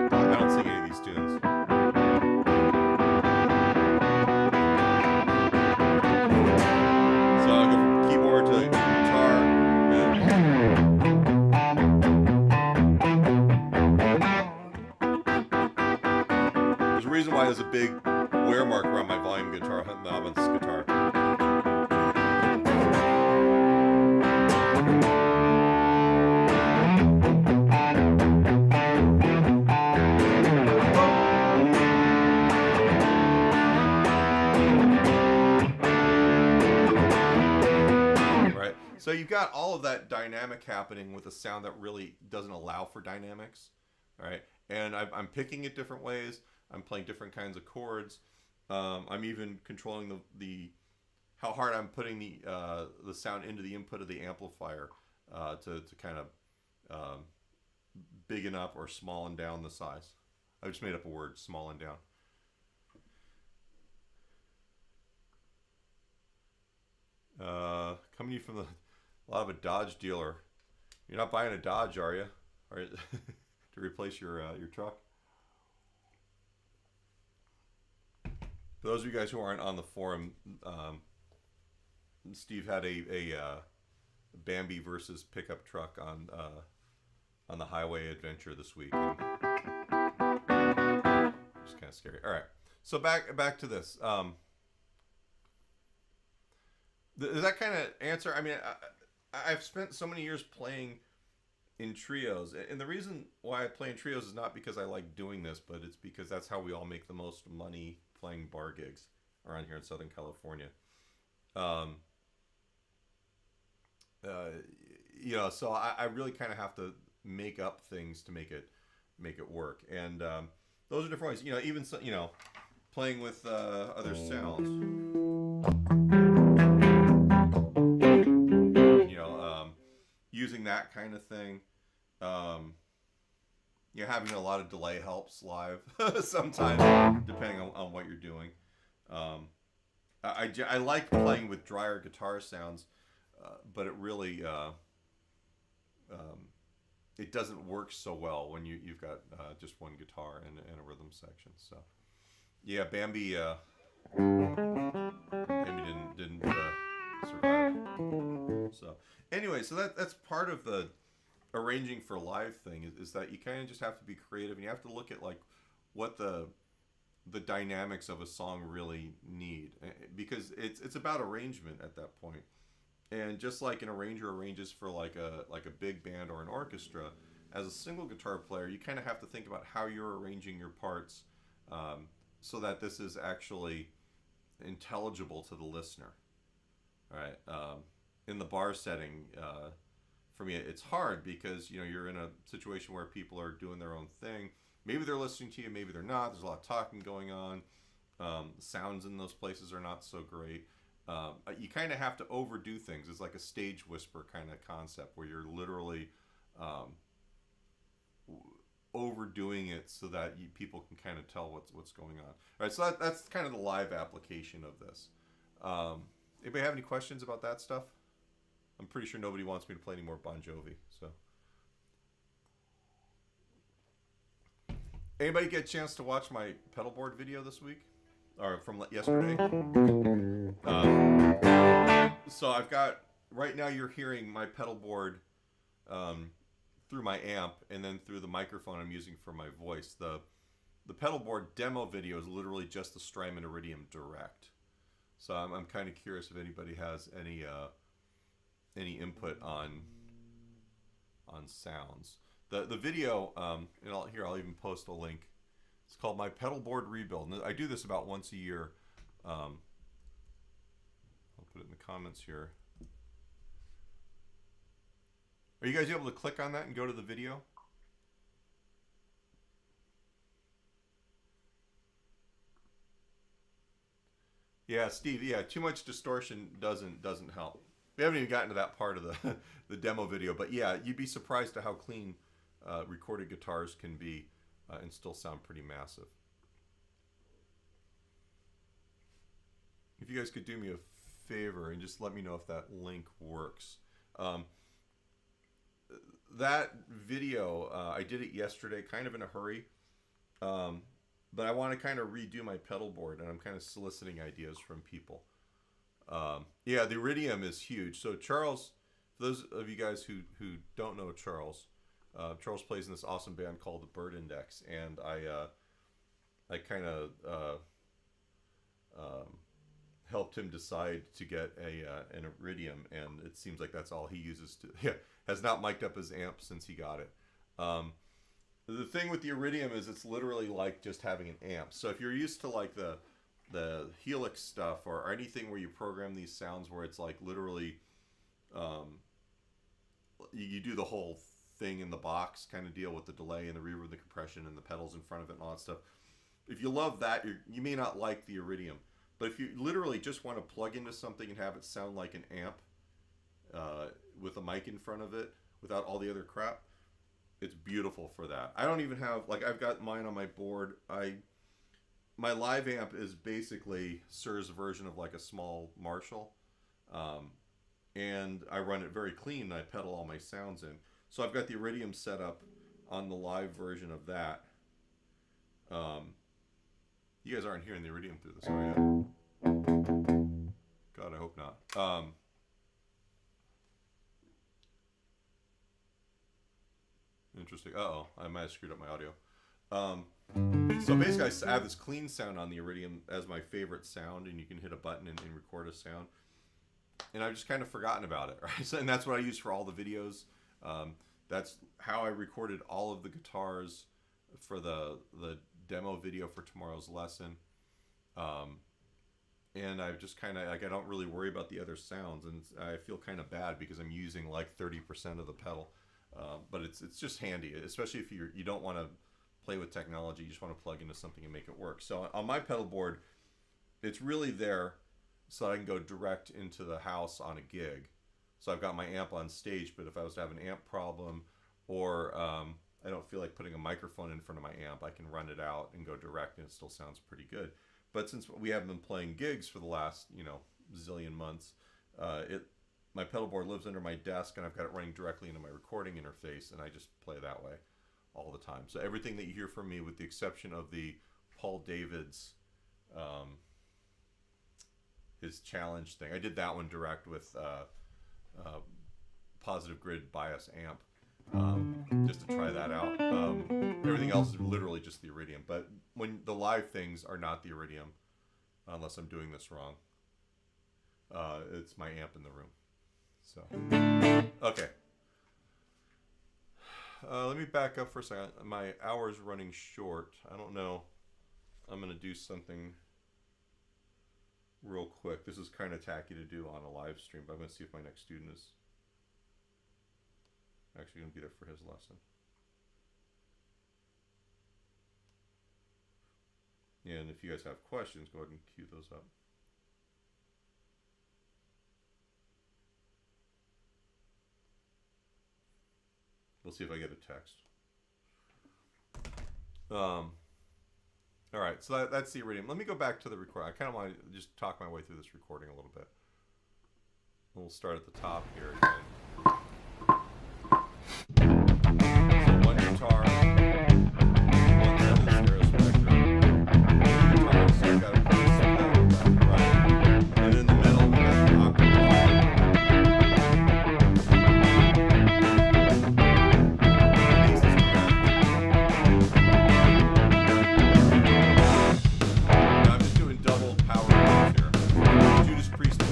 I don't sing any of these tunes. So I'll go from keyboard to guitar. There's a reason why there's a big wear mark around my volume guitar knob on this guitar. So you've got all of that dynamic happening with a sound that really doesn't allow for dynamics, right? And I'm picking it different ways. I'm playing different kinds of chords. I'm even controlling the how hard I'm putting the sound into the input of the amplifier to kind of bigging up or smalling down the size. I just made up a word, smalling down. Coming to you from a lot of a Dodge dealer. You're not buying a Dodge, are you? Or to replace your truck? For those of you guys who aren't on the forum, Steve had a Bambi versus pickup truck on the highway adventure this week. It's kind of scary. All right, so back to this. Does that kind of answer? I mean, I've spent so many years playing in trios, and the reason why I play in trios is not because I like doing this, but it's because that's how we all make the most money playing bar gigs around here in Southern California. So I really kind of have to make up things to make it work, and those are different ways. Even playing with other sounds. Using that kind of thing, having a lot of delay helps live sometimes, depending on what you're doing. I like playing with drier guitar sounds, but it really it doesn't work so well when you've got just one guitar and a rhythm section. So yeah, Bambi didn't survive. So anyway, so that's part of the arranging for live thing is that you kind of just have to be creative and you have to look at like what the dynamics of a song really need, because it's about arrangement at that point. And just like an arranger arranges for like a big band or an orchestra, as a single guitar player, you kind of have to think about how you're arranging your parts, so that this is actually intelligible to the listener. All right. In the bar setting, for me, it's hard because you're in a situation where people are doing their own thing. Maybe they're listening to you, maybe they're not. There's a lot of talking going on. Sounds in those places are not so great. You kind of have to overdo things. It's like a stage whisper kind of concept where you're literally um, overdoing it so that people can kind of tell what's going on. All right, so that's kind of the live application of this. Anybody have any questions about that stuff? I'm pretty sure nobody wants me to play any more Bon Jovi. So, anybody get a chance to watch my pedal board video this week, or from yesterday? So I've got right now. You're hearing my pedal board through my amp, and then through the microphone I'm using for my voice. The pedal board demo video is literally just the Strymon Iridium Direct. So I'm kind of curious if anybody has any input on sounds. The video, and I'll even post a link. It's called My Pedal Board Rebuild. And I do this about once a year. I'll put it in the comments here. Are you guys able to click on that and go to the video? Yeah, Steve. Yeah, too much distortion doesn't help. We haven't even gotten to that part of the the demo video, but yeah, you'd be surprised at how clean recorded guitars can be and still sound pretty massive. If you guys could do me a favor and just let me know if that link works. That video, I did it yesterday, kind of in a hurry, but I want to kind of redo my pedal board, and I'm kind of soliciting ideas from people. Yeah, the Iridium is huge. So Charles, for those of you guys who don't know Charles, Charles plays in this awesome band called the Bird Index, and I kind of helped him decide to get an Iridium, and it seems like that's all he uses to. Yeah, has not mic'd up his amp since he got it. The thing with the Iridium is it's literally like just having an amp. So if you're used to like the Helix stuff or anything where you program these sounds where it's like literally you do the whole thing in the box kind of deal with the delay and the reverb, the compression and the pedals in front of it and all that stuff. If you love that, you may not like the Iridium. But if you literally just want to plug into something and have it sound like an amp with a mic in front of it without all the other crap, it's beautiful for that. I don't even have, like, I've got mine on my board. My live amp is basically Sir's version of like a small Marshall. And I run it very clean and I pedal all my sounds in. So I've got the Iridium set up on the live version of that. You guys aren't hearing the Iridium through this, are you? God, I hope not. Interesting. Uh-oh, I might have screwed up my audio. So basically I have this clean sound on the Iridium as my favorite sound, and you can hit a button and record a sound. And I've just kind of forgotten about it, right? So, and that's what I use for all the videos. That's how I recorded all of the guitars for the demo video for tomorrow's lesson. And I've just kind of, like, I don't really worry about the other sounds, and I feel kind of bad because I'm using like 30% of the pedal. But it's just handy, especially if you don't want to play with technology. You just want to plug into something and make it work. So on my pedal board, it's really there so I can go direct into the house on a gig. So I've got my amp on stage, but if I was to have an amp problem or I don't feel like putting a microphone in front of my amp, I can run it out and go direct and it still sounds pretty good. But since we haven't been playing gigs for the last, zillion months, my pedal board lives under my desk, and I've got it running directly into my recording interface, and I just play that way all the time. So everything that you hear from me, with the exception of the Paul David's his challenge thing, I did that one direct with positive grid bias amp, just to try that out. Everything else is literally just the Iridium, but when the live things are not the Iridium, unless I'm doing this wrong, it's my amp in the room. So okay, let me back up for a second. My hour's running short. I don't know, I'm gonna do something real quick. This is kind of tacky to do on a live stream, but I'm gonna see if my next student is actually gonna be there for his lesson. And if you guys have questions, go ahead and queue those up. We'll see if I get a text. All right, so that's the Iridium. Let me go back to the recording. I kind of want to just talk my way through this recording a little bit. We'll start at the top here again. So one guitar, one set of stereo spectrum, guitar, so I've got a piece left, right, and in the middle we got the octave line. I'm just doing double power chords here. Judas Priest.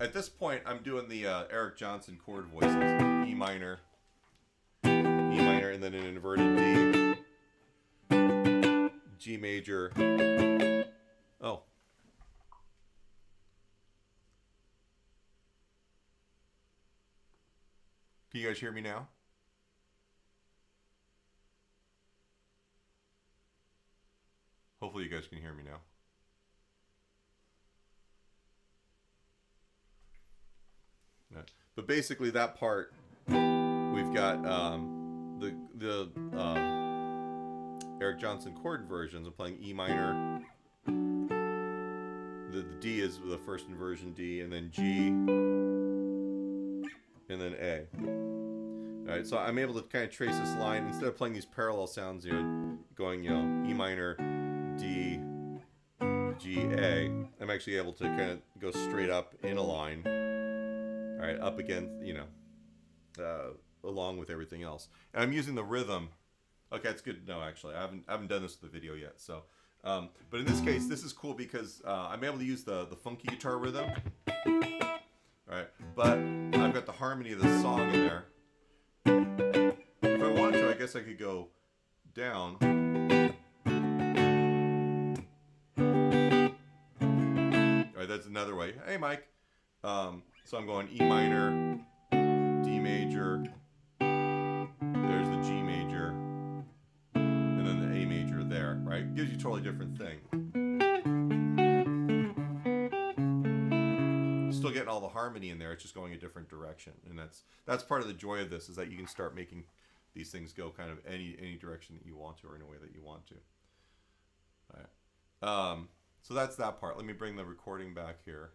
At this point, I'm doing the Eric Johnson chord voices. E minor, and then an inverted D, G major. Oh. Can you guys hear me now? Hopefully you guys can hear me now. But basically that part, we've got the Eric Johnson chord versions. I'm playing E minor. The D is the first inversion D, and then G, and then A. All right, so I'm able to kind of trace this line instead of playing these parallel sounds, going, E minor, D, G, A. I'm actually able to kind of go straight up in a line. All right, up against, along with everything else. And I'm using the rhythm. Okay, that's good to know, actually. I haven't done this with the video yet. So, but in this case, this is cool because I'm able to use the funky guitar rhythm. All right, but I've got the harmony of the song in there. If I wanted to, I guess I could go down. All right, that's another way. Hey, Mike. So I'm going E minor, D major, there's the G major, and then the A major there, right? Gives you a totally different thing. Still getting all the harmony in there, it's just going a different direction. And that's part of the joy of this, is that you can start making these things go kind of any direction that you want to, or in a way that you want to. All right. So that's that part. Let me bring the recording back here.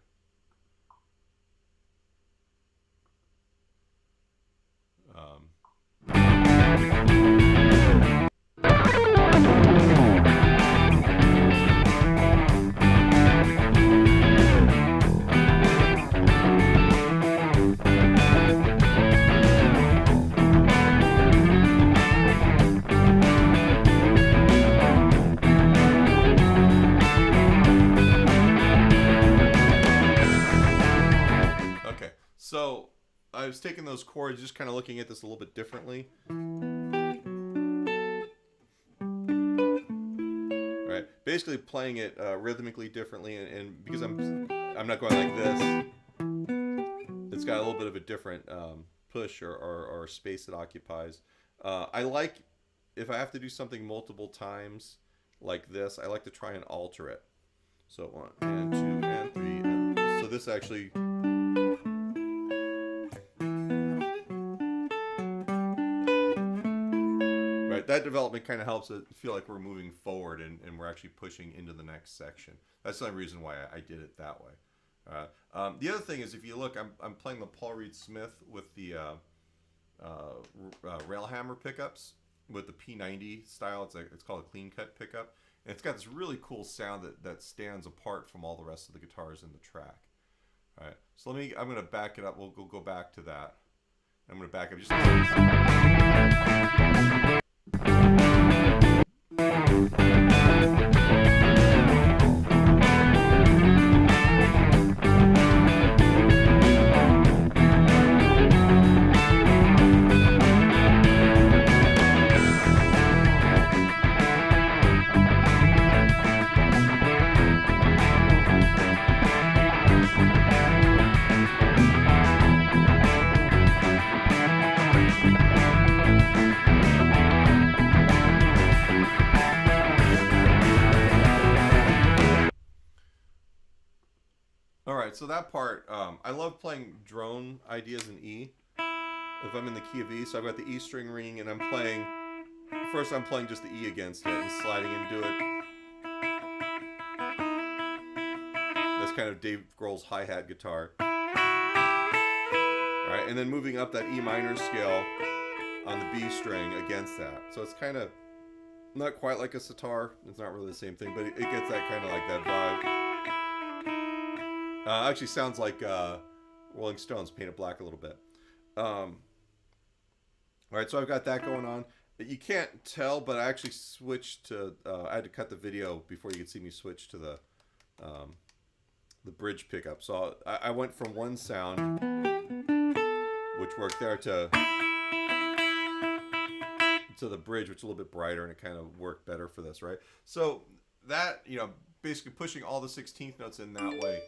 Okay, so I was taking those chords, just kind of looking at this a little bit differently. Right, basically playing it rhythmically differently, and because I'm not going like this, it's got a little bit of a different push or space it occupies. I like, if I have to do something multiple times like this, I like to try and alter it. So 1 and 2 and 3 and this actually. Right, that development kind of helps it feel like we're moving forward and we're actually pushing into the next section. That's the only reason why I did it that way. The other thing is, if you look, I'm playing the Paul Reed Smith with the Railhammer pickups with the P90 style. It's called a clean cut pickup, and it's got this really cool sound that stands apart from all the rest of the guitars in the track. All right, so I'm going to back it up. We'll go back to that. I'm going to back up just. So that part, I love playing drone ideas in E. If I'm in the key of E, so I've got the E string ringing, and I'm playing just the E against it and sliding into it. That's kind of Dave Grohl's hi-hat guitar. All right, and then moving up that E minor scale on the B string against that. So it's kind of not quite like a sitar. It's not really the same thing, but it gets that kind of like that vibe. Actually sounds like Rolling Stones, Painted Black a little bit. All right, so I've got that going on. You can't tell, but I actually switched to, I had to cut the video before you could see me switch to the bridge pickup. So I went from one sound, which worked there, to the bridge, which is a little bit brighter, and it kind of worked better for this, right? So that, basically pushing all the 16th notes in that way,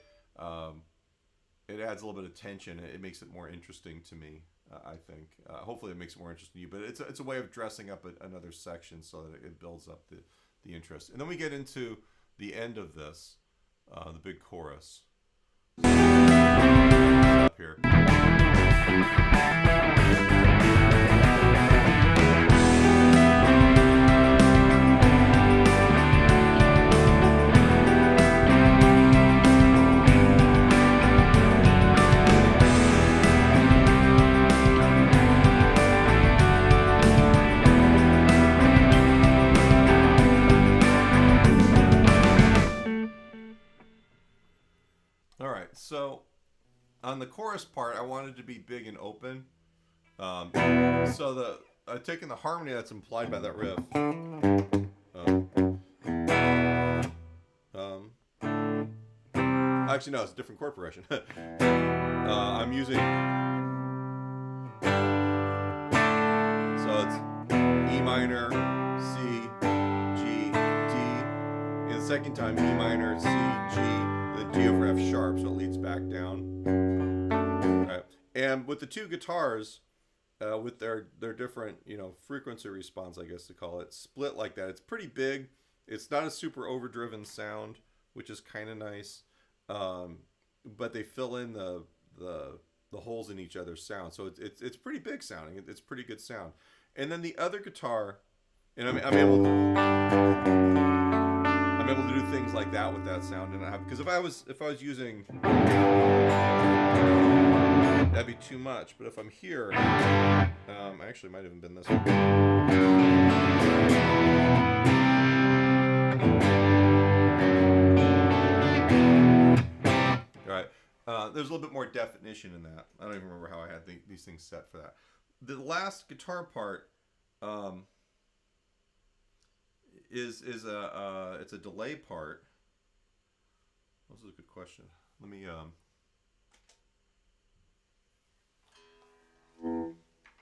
it adds a little bit of tension. It makes it more interesting to me, I think. Hopefully it makes it more interesting to you, but it's a way of dressing up another section so that it builds up the interest. And then we get into the end of this, the big chorus. Up here. So on the chorus part, I wanted to be big and open. So I've taken the harmony that's implied by that riff. Actually, no, it's a different chord progression. I'm using. So it's E minor, C, G, D. And the second time, E minor, C, G. The G over F sharp, so it leads back down. Right. And with the two guitars, with their different, frequency response, I guess to call it, split like that, it's pretty big. It's not a super overdriven sound, which is kind of nice. But they fill in the holes in each other's sound, so it's pretty big sounding. It's pretty good sound. And then the other guitar, and I'm able to do things like that with that sound, and because if I was using, that'd be too much. But if I'm here, actually might have even been this one. All right, there's a little bit more definition in that. I don't even remember how I had these things set for that. The last guitar part. Is it's a delay part. This is a good question. Let me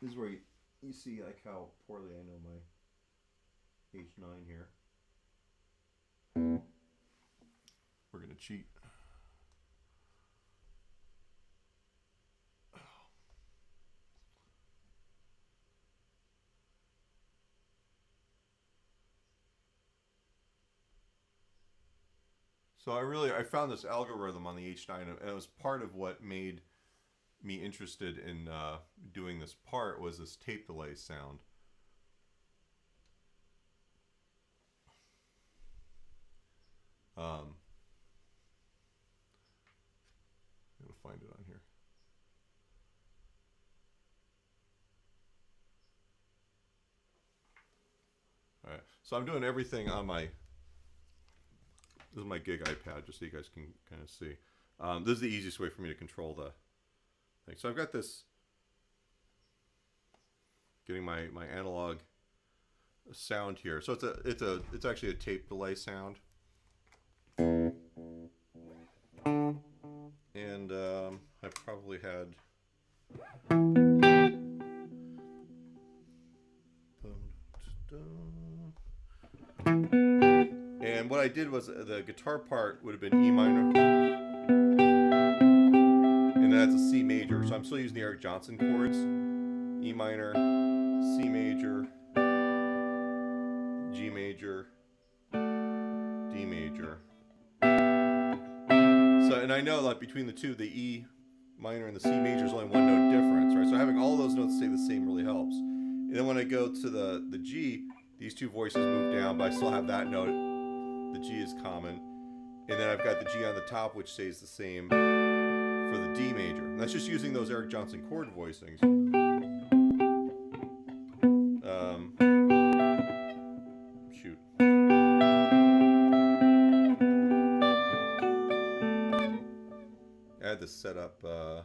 this is where you see like how poorly I know my H9 here. We're gonna cheat. So I found this algorithm on the H9, and it was part of what made me interested in doing this part was this tape delay sound. I'm gonna find it on here. All right, so I'm doing everything on my. This is my gig iPad, just so you guys can kind of see. This is the easiest way for me to control the thing. So I've got this, getting my analog sound here. So it's actually a tape delay sound. And I probably had. And what I did was the guitar part would have been E minor, and that's a C major. So I'm still using the Eric Johnson chords: E minor, C major, G major, D major. So, and I know that between the two, the E minor and the C major is only one note difference, right? So having all those notes stay the same really helps. And then when I go to the G, these two voices move down, but I still have that note. The G is common. And then I've got the G on the top, which stays the same for the D major. And that's just using those Eric Johnson chord voicings. Shoot. I had this set up. I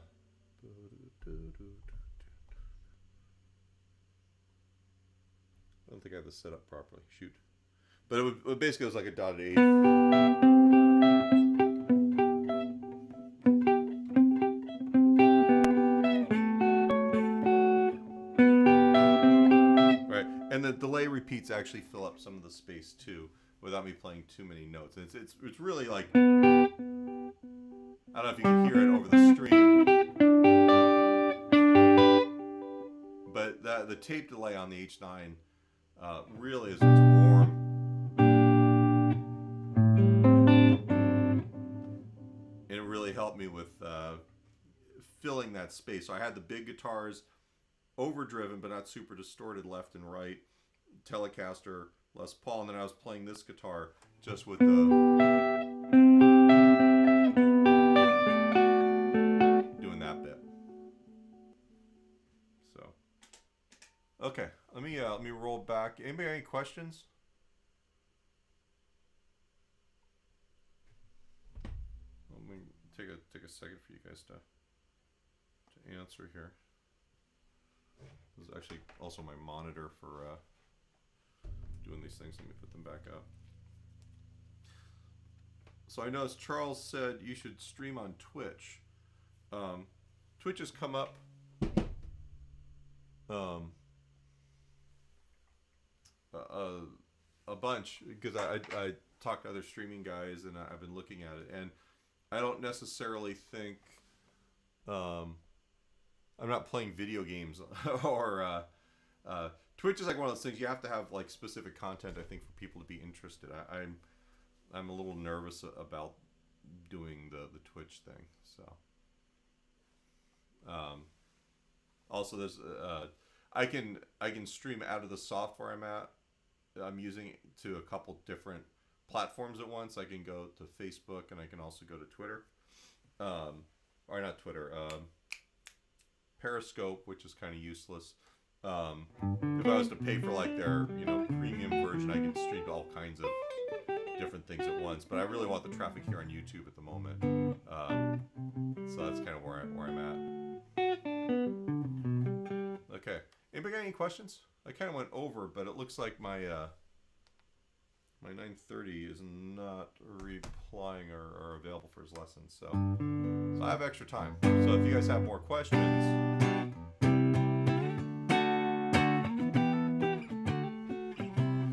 don't think I have this set up properly. Shoot. But it basically was like a dotted eighth. Right. And the delay repeats actually fill up some of the space too, without me playing too many notes. And it's really like, I don't know if you can hear it over the stream, but the tape delay on the H9 really is, it's warm. And it really helped me with filling that space. So I had the big guitars overdriven but not super distorted left and right, Telecaster, Les Paul, and then I was playing this guitar just with the doing that bit. So okay, let me roll back. Anybody got any questions? Let me take a second for you guys to answer here. This is actually also my monitor for doing these things. Let me put them back up. So I noticed Charles said you should stream on Twitch. Twitch has come up a bunch because I talked to other streaming guys and I've been looking at it, and I don't necessarily think I'm not playing video games or Twitch is like one of those things you have to have like specific content, I think, for people to be interested. I'm a little nervous about doing the Twitch thing. So also there's I can stream out of the software I'm using to a couple different platforms at once. I can go to Facebook and I can also go to Twitter, or not Twitter, Periscope, which is kind of useless. If I was to pay for like their premium version, I can stream all kinds of different things at once. But I really want the traffic here on YouTube at the moment, so that's kind of where I'm at. Okay, anybody got any questions? I kind of went over, but it looks like my 930 is not replying or available for his lesson, so I have extra time. So if you guys have more questions,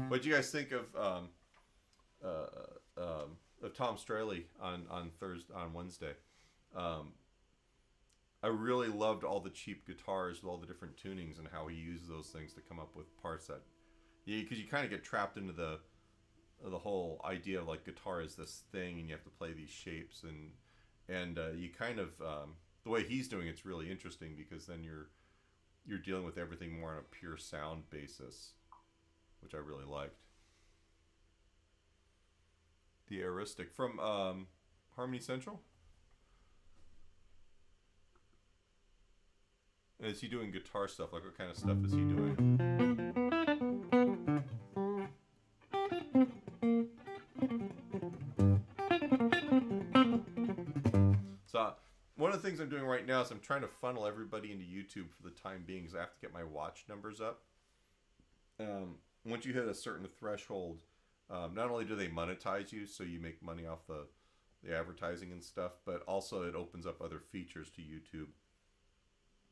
what do you guys think of Tom Straley on Wednesday? I really loved all the cheap guitars with all the different tunings and how he uses those things to come up with parts that, because you kind of get trapped into the the whole idea of like guitar is this thing, and you have to play these shapes, and you kind of the way he's doing it's really interesting because then you're dealing with everything more on a pure sound basis, which I really liked. The Aristic from Harmony Central. And is he doing guitar stuff? Like what kind of stuff is he doing? So one of the things I'm doing right now is I'm trying to funnel everybody into YouTube for the time being because I have to get my watch numbers up. Once you hit a certain threshold, not only do they monetize you, so you make money off the advertising and stuff, but also it opens up other features to YouTube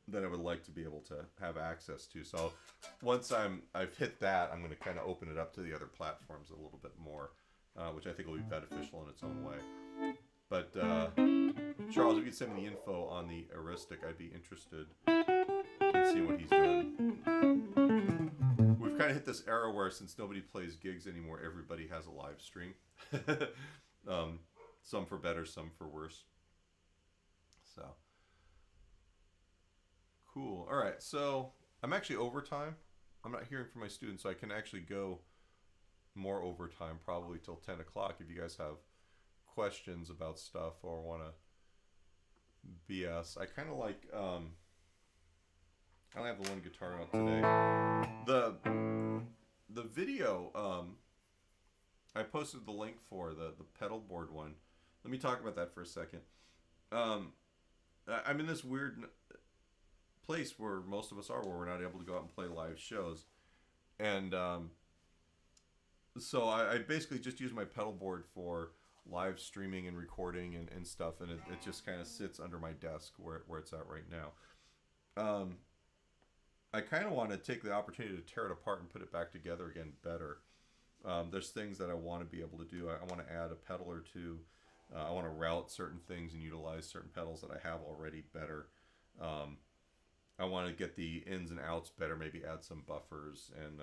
that I would like to be able to have access to. So once I've hit that, I'm going to kind of open it up to the other platforms a little bit more, which I think will be beneficial in its own way. But Charles, if you'd send me the info on the Aristic, I'd be interested in seeing what he's doing. We've kind of hit this era where since nobody plays gigs anymore, everybody has a live stream. Some for better, some for worse. So cool. All right, so I'm actually overtime. I'm not hearing from my students, so I can actually go more overtime, probably till 10 o'clock if you guys have questions about stuff or want to BS. I kind of like I only have the one guitar out today. The video I posted the link for the pedal board one. Let me talk about that for a second. I'm in this weird place where most of us are, where we're not able to go out and play live shows, and so I basically just use my pedal board for live streaming and recording and stuff, and it just kind of sits under my desk where it's at right now. I kind of want to take the opportunity to tear it apart and put it back together again better. There's things that I want to be able to do. I want to add a pedal or two. I want to route certain things and utilize certain pedals that I have already better. I want to get the ins and outs better, maybe add some buffers and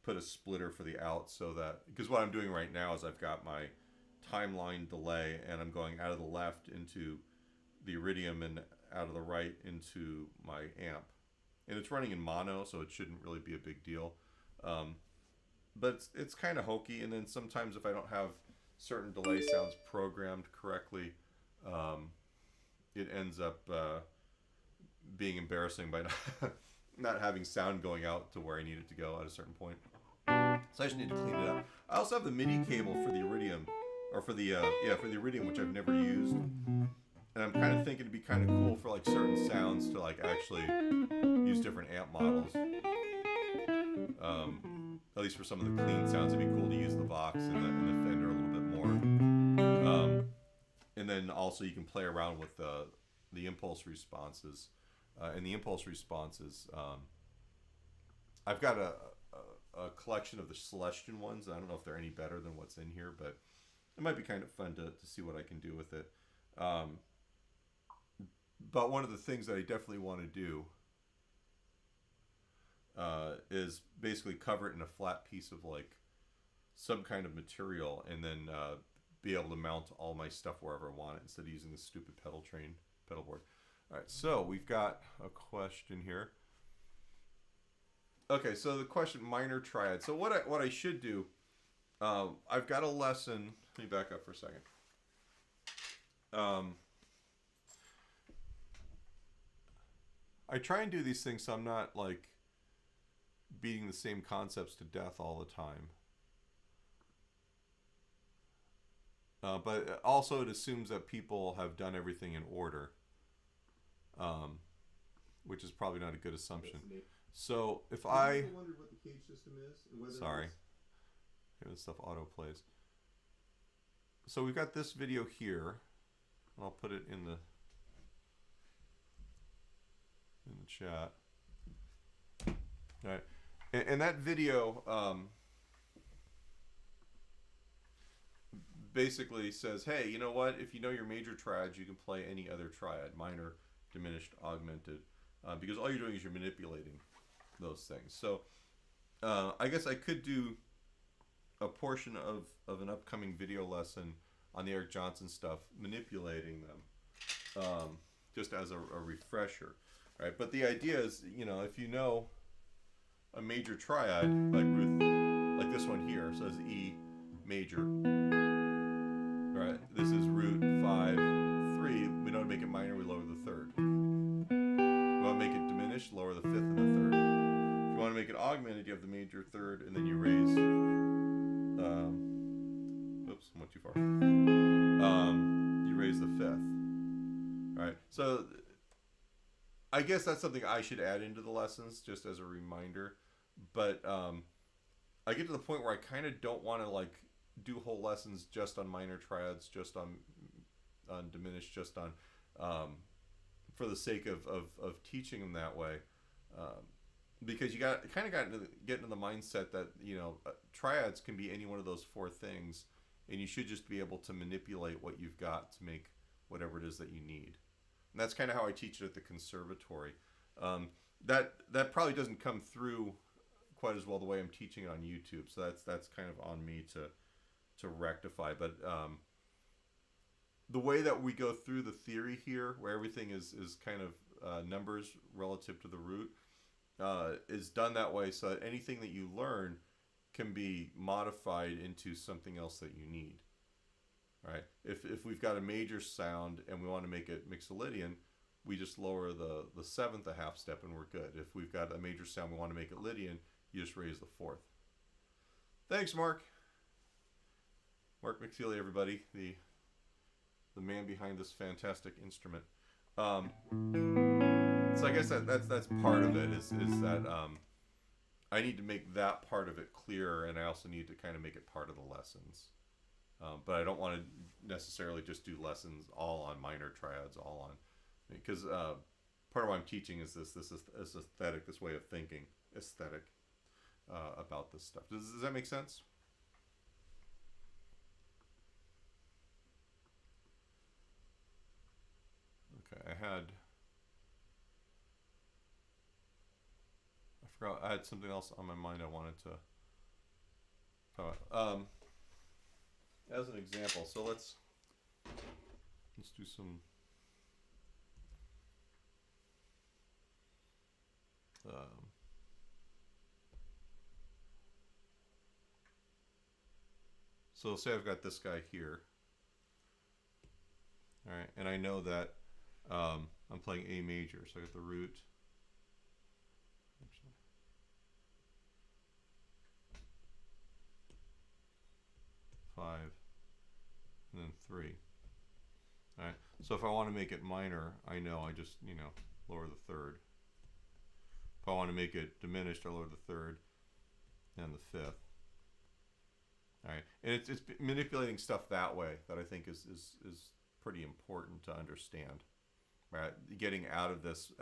put a splitter for the out, so that, because what I'm doing right now is I've got my timeline delay and I'm going out of the left into the Iridium and out of the right into my amp. And it's running in mono, so it shouldn't really be a big deal. But it's kind of hokey, and then sometimes if I don't have certain delay sounds programmed correctly, it ends up being embarrassing by not having sound going out to where I need it to go at a certain point. So I just need to clean it up. I also have the MIDI cable for the Iridium, or for the for the Iridium, which I've never used, and I'm kind of thinking it'd be kind of cool for like certain sounds to like actually use different amp models. At least for some of the clean sounds, it'd be cool to use the Vox and the Fender a little bit more. And then also you can play around with the impulse responses. And the impulse responses, I've got a collection of the Celestion ones. I don't know if they're any better than what's in here, but it might be kind of fun to see what I can do with it. But one of the things that I definitely want to do is basically cover it in a flat piece of like some kind of material, and then be able to mount all my stuff wherever I want it instead of using the stupid pedal board. All right, so we've got a question here. Okay, so the question, minor triad. So what I should do, I've got a lesson. Let me back up for a second. I try and do these things so I'm not like beating the same concepts to death all the time. But also it assumes that people have done everything in order, which is probably not a good assumption. So if I wondered what the cage system is, and whether sorry, here this stuff auto plays. So we've got this video here, and I'll put it in the chat. All right, and that video basically says, hey, you know what? If you know your major triads, you can play any other triad, minor, diminished, augmented, because all you're doing is you're manipulating those things. So I guess I could do a portion of an upcoming video lesson on the Eric Johnson stuff, manipulating them, just as a refresher, right? But the idea is, you know, if you know a major triad like this one here says E major, right? This is root 5 3. We don't make it minor, we lower the third. We want to make it diminished, lower the fifth and the third. If you want to make it augmented, you have the major third, and then you raise. Oops, I went too far. You raise the fifth. All right, so I guess that's something I should add into the lessons just as a reminder. But I get to the point where I kind of don't want to like do whole lessons just on minor triads, just on diminished, just on for the sake of teaching them that way. Because you got to get into the mindset that, you know, triads can be any one of those four things, and you should just be able to manipulate what you've got to make whatever it is that you need. And that's kind of how I teach it at the conservatory. That probably doesn't come through quite as well the way I'm teaching it on YouTube, so that's kind of on me to rectify. But the way that we go through the theory here, where everything is kind of numbers relative to the root, is done that way so that anything that you learn can be modified into something else that you need. Right? If we've got a major sound and we want to make it mixolydian, we just lower the seventh a half step and we're good. If we've got a major sound we want to make it Lydian, you just raise the fourth. Thanks, Mark. Mark McFeely, everybody, the man behind this fantastic instrument. So I guess that's part of it is that I need to make that part of it clear, and I also need to kind of make it part of the lessons. But I don't want to necessarily just do lessons all on minor triads, all on, because part of what I'm teaching is this aesthetic, this way of thinking, aesthetic about this stuff. Does that make sense? Okay, I forgot, I had something else on my mind I wanted to talk about. As an example, so let's do some so say I've got this guy here, all right, and I know that I'm playing A major, so I got the root. Actually, 5 and then 3. All right. So if I want to make it minor, I know I just, you know, lower the third. If I want to make it diminished, I lower the third and the fifth. All right. And it's manipulating stuff that way that I think is pretty important to understand. Right? Getting out of this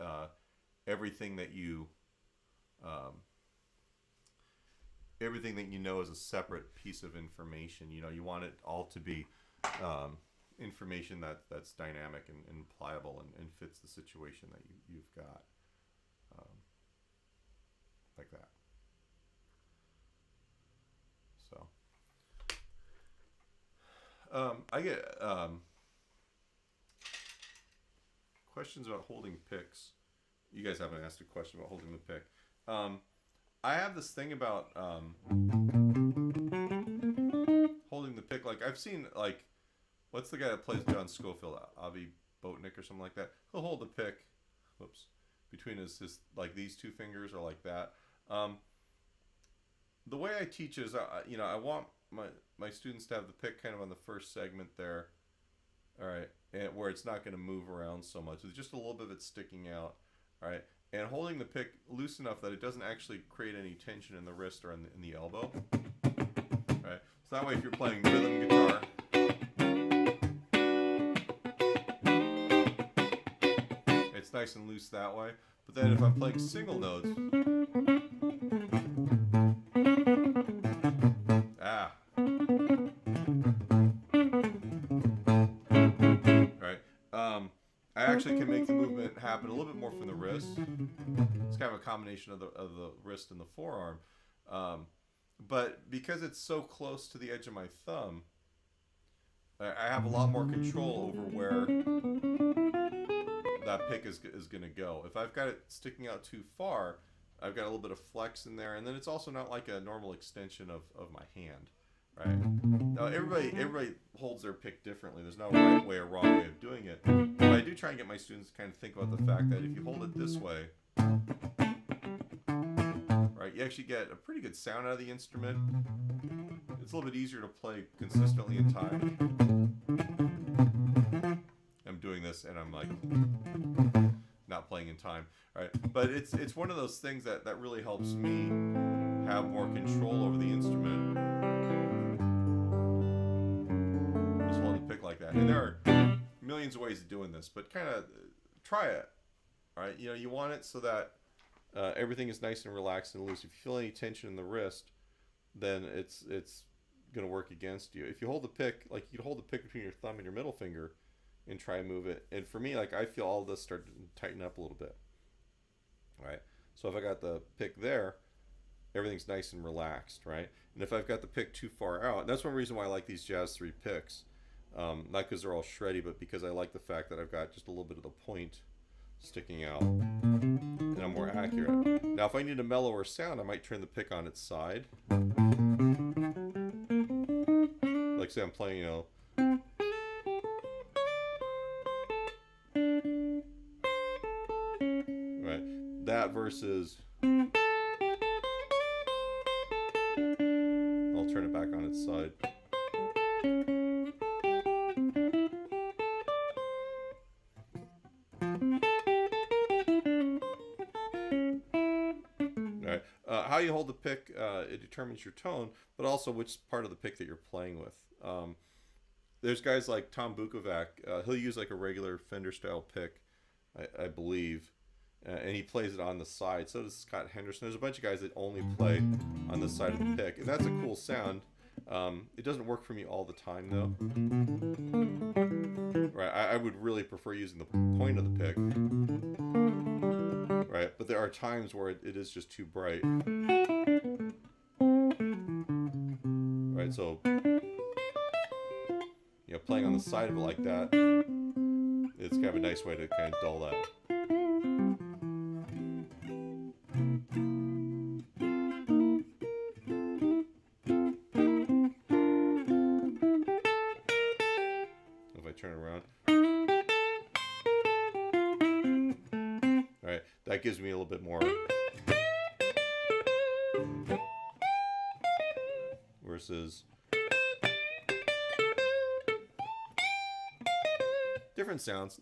everything that you know is a separate piece of information. You know, you want it all to be information that's dynamic and pliable and fits the situation that you've got, like that. So I get questions about holding picks. You guys haven't asked a question about holding the pick. I have this thing about holding the pick. Like I've seen, like, what's the guy that plays John Scofield, Avi Botnick or something like that? He'll hold the pick, whoops, between his like these two fingers or like that. The way I teach is, you know, I want my students to have the pick kind of on the first segment there, all right, and where it's not going to move around so much. It's just a little bit of it sticking out, all right, and holding the pick loose enough that it doesn't actually create any tension in the wrist or in the elbow, all right. So that way, if you're playing rhythm guitar, it's nice and loose that way. But then if I'm playing single notes, I actually can make the movement happen a little bit more from the wrist. It's kind of a combination of the wrist and the forearm. But because it's so close to the edge of my thumb, I have a lot more control over where that pick is going to go. If I've got it sticking out too far, I've got a little bit of flex in there, and then it's also not like a normal extension of my hand, right? Now everybody holds their pick differently. There's no right way or wrong way of doing it. But I do try and get my students to kind of think about the fact that if you hold it this way, right, you actually get a pretty good sound out of the instrument. It's a little bit easier to play consistently in time. I'm doing this and I'm like not playing in time, right? But it's one of those things that really helps me have more control over the instrument. Just holding the pick like that. And there are millions of ways of doing this, but kind of try it, right? You know, you want it so that everything is nice and relaxed and loose. If you feel any tension in the wrist, then it's going to work against you. If you hold the pick, like you hold the pick between your thumb and your middle finger and try and move it. And for me, like I feel all this start to tighten up a little bit, right? So if I got the pick there, everything's nice and relaxed, right? And if I've got the pick too far out, that's one reason why I like these Jazz 3 picks. Not because they're all shreddy, but because I like the fact that I've got just a little bit of the point sticking out and I'm more accurate. Now if I need a mellower sound, I might turn the pick on its side. Like say I'm playing, you know, right, that versus, I'll turn it back on its side. Right. How you hold the pick, it determines your tone, but also which part of the pick that you're playing with. There's guys like Tom Bukovac. He'll use like a regular Fender style pick, I believe, and he plays it on the side. So does Scott Henderson. There's a bunch of guys that only play on the side of the pick, and that's a cool sound. It doesn't work for me all the time though. Right, I would really prefer using the point of the pick. Right, but there are times where it is just too bright. Right, so you know, playing on the side of it like that, it's kind of a nice way to kind of dull that. If I turn it around. Alright, that gives me a little bit more. Versus different sounds.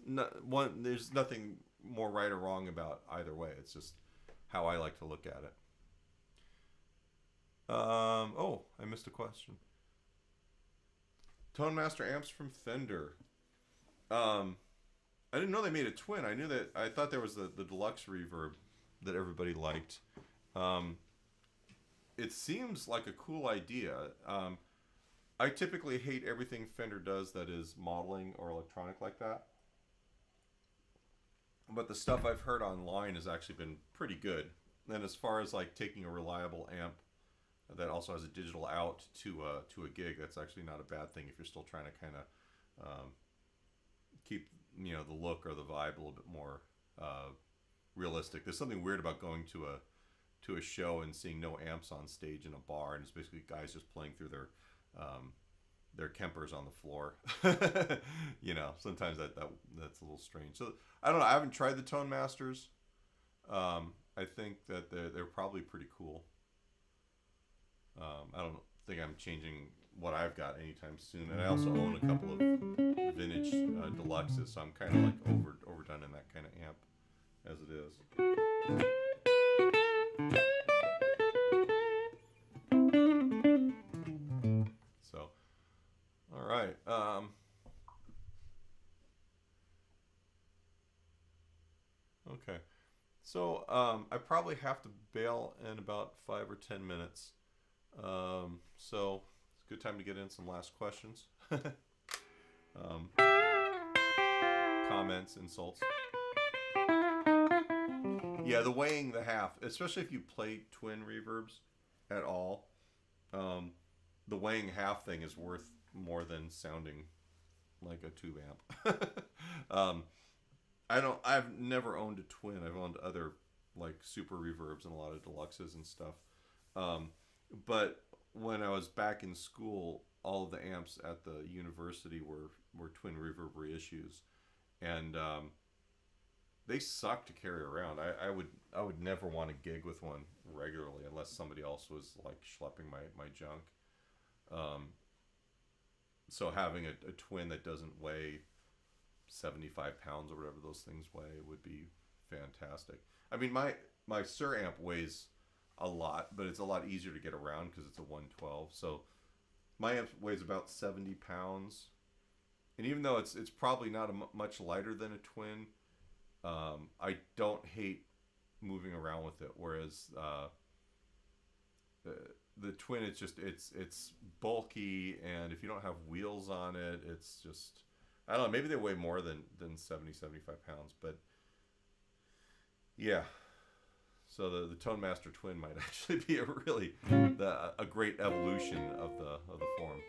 There's nothing more right or wrong about either way. It's just how I like to look at it. Oh, I missed a question. Tone Master amps from Fender. I didn't know they made a twin. I thought there was the deluxe reverb that everybody liked. It seems like a cool idea. I typically hate everything Fender does that is modeling or electronic like that. But the stuff I've heard online has actually been pretty good. And as far as like taking a reliable amp that also has a digital out to a gig, that's actually not a bad thing if you're still trying to kind of keep, you know, the look or the vibe a little bit more realistic. There's something weird about going to a show and seeing no amps on stage in a bar, and it's basically guys just playing through their Kempers on the floor. You know, sometimes that's a little strange. So I don't know. I haven't tried the Tone Masters. I think that they're probably pretty cool. I don't think I'm changing what I've got anytime soon, and I also own a couple of vintage deluxes, so I'm kind of like overdone in that kind of amp as it is. So, all right. Okay. So I probably have to bail in about 5 or 10 minutes. So it's a good time to get in some last questions. Comments, insults. Yeah, the weighing the half, especially if you play twin reverbs at all, um, the weighing half thing is worth more than sounding like a tube amp. um, I've never owned a twin. I've owned other like super reverbs and a lot of deluxes and stuff. Um, but when I was back in school, all of the amps at the university were twin reverb reissues, and they suck to carry around. I would never want to gig with one regularly unless somebody else was like schlepping my junk. Um, so having a twin that doesn't weigh 75 pounds or whatever those things weigh would be fantastic. I mean, my Sur amp weighs a lot, but it's a lot easier to get around because it's a 112. So my amp weighs about 70 pounds, and even though it's probably not much lighter than a twin, I don't hate moving around with it. Whereas the twin, it's bulky, and if you don't have wheels on it, it's just, I don't know. Maybe they weigh more than 75 pounds, but yeah. So the Tone Master Twin might actually be a great evolution of the form.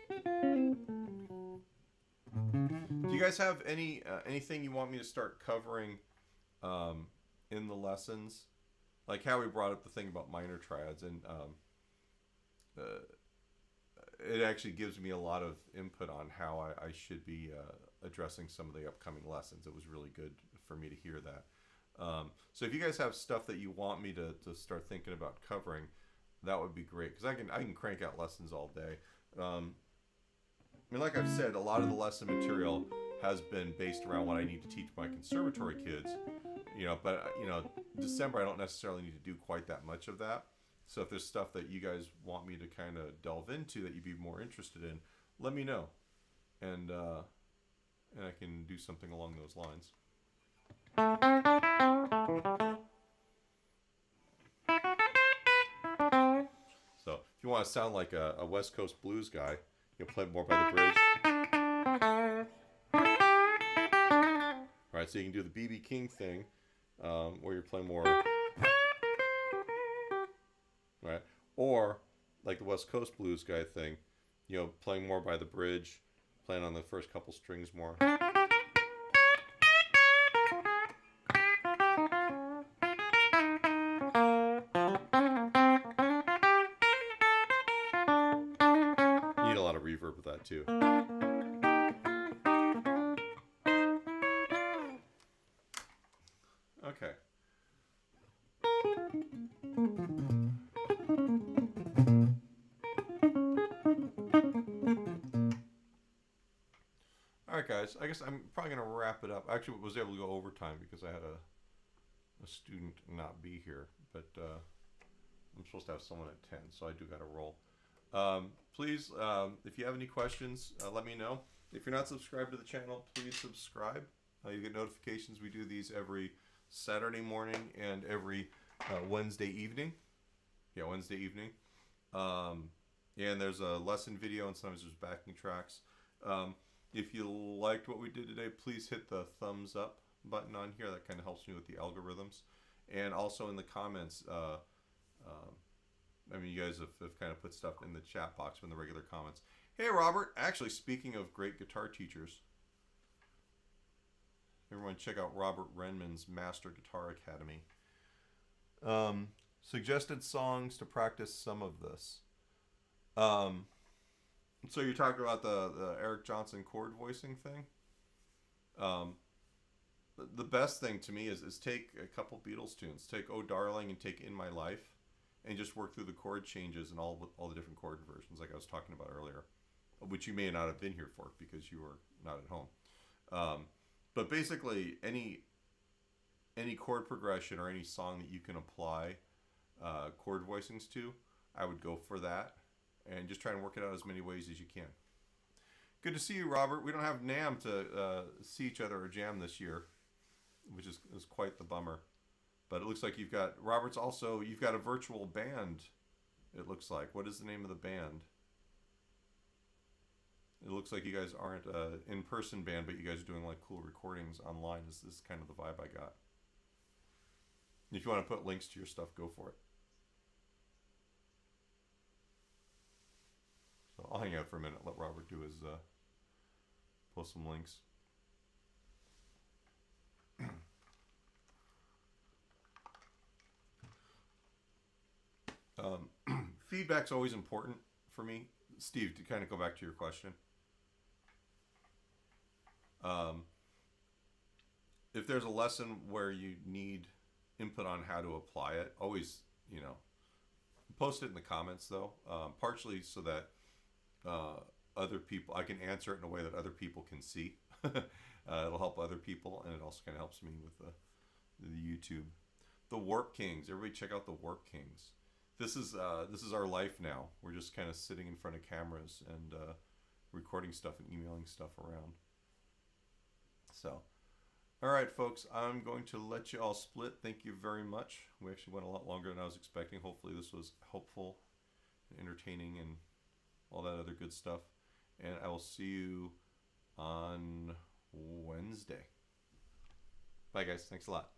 Do you guys have anything you want me to start covering in the lessons? Like how we brought up the thing about minor triads, and it actually gives me a lot of input on how I should be addressing some of the upcoming lessons. It was really good for me to hear that. So if you guys have stuff that you want me to start thinking about covering, that would be great, because I can crank out lessons all day. I mean, like I've said, a lot of the lesson material has been based around what I need to teach my conservatory kids. But December I don't necessarily need to do quite that much of that. So if there's stuff that you guys want me to kind of delve into that you'd be more interested in, let me know, and I can do something along those lines. So if you want to sound like a West Coast blues guy, you'll play more by the bridge. All right, so you can do the B.B. King thing, where you're playing more, right? Or like the West Coast blues guy thing, playing more by the bridge, playing on the first couple strings more. You need a lot of reverb with that too. Okay. All right, guys. I guess I'm probably going to wrap it up. Actually, I was able to go overtime because I had a student not be here, but I'm supposed to have someone at 10, so I do got to roll. Please, if you have any questions, let me know. If you're not subscribed to the channel, please subscribe. You get notifications. We do these every Saturday morning and every Wednesday evening. Yeah, Wednesday evening. And there's a lesson video, and sometimes there's backing tracks. If you liked what we did today, please hit the thumbs up button on here. That kind of helps me with the algorithms. And also in the comments, I mean, you guys have kind of put stuff in the chat box in the regular comments. Hey, Robert. Actually, speaking of great guitar teachers, everyone check out Robert Renman's Master Guitar Academy. Suggested songs to practice some of this. So you're talking about the Eric Johnson chord voicing thing? The best thing to me is take a couple Beatles tunes. Take Oh Darling and take In My Life, and just work through the chord changes and all the different chord versions like I was talking about earlier, which you may not have been here for because you were not at home. But basically, any chord progression or any song that you can apply chord voicings to, I would go for that, and just try and work it out as many ways as you can. Good to see you, Robert. We don't have NAMM to see each other or jam this year, which is quite the bummer. But it looks like you've got a virtual band, it looks like. What is the name of the band? It looks like you guys aren't an in-person band, but you guys are doing like cool recordings online. This is kind of the vibe I got. If you want to put links to your stuff, go for it. I'll hang out for a minute. Let Robert do his post some links. Feedback's always important for me, Steve. To kind of go back to your question, um, if there's a lesson where you need input on how to apply it, always, you know, post it in the comments though, partially so that other people, I can answer it in a way that other people can see. It'll help other people, and it also kind of helps me with the YouTube. The Warp Kings, everybody check out the Warp Kings. This is our life now. We're just kind of sitting in front of cameras and recording stuff and emailing stuff around. So, all right, folks, I'm going to let you all split. Thank you very much. We actually went a lot longer than I was expecting. Hopefully this was helpful and entertaining and all that other good stuff. And I will see you on Wednesday. Bye, guys. Thanks a lot.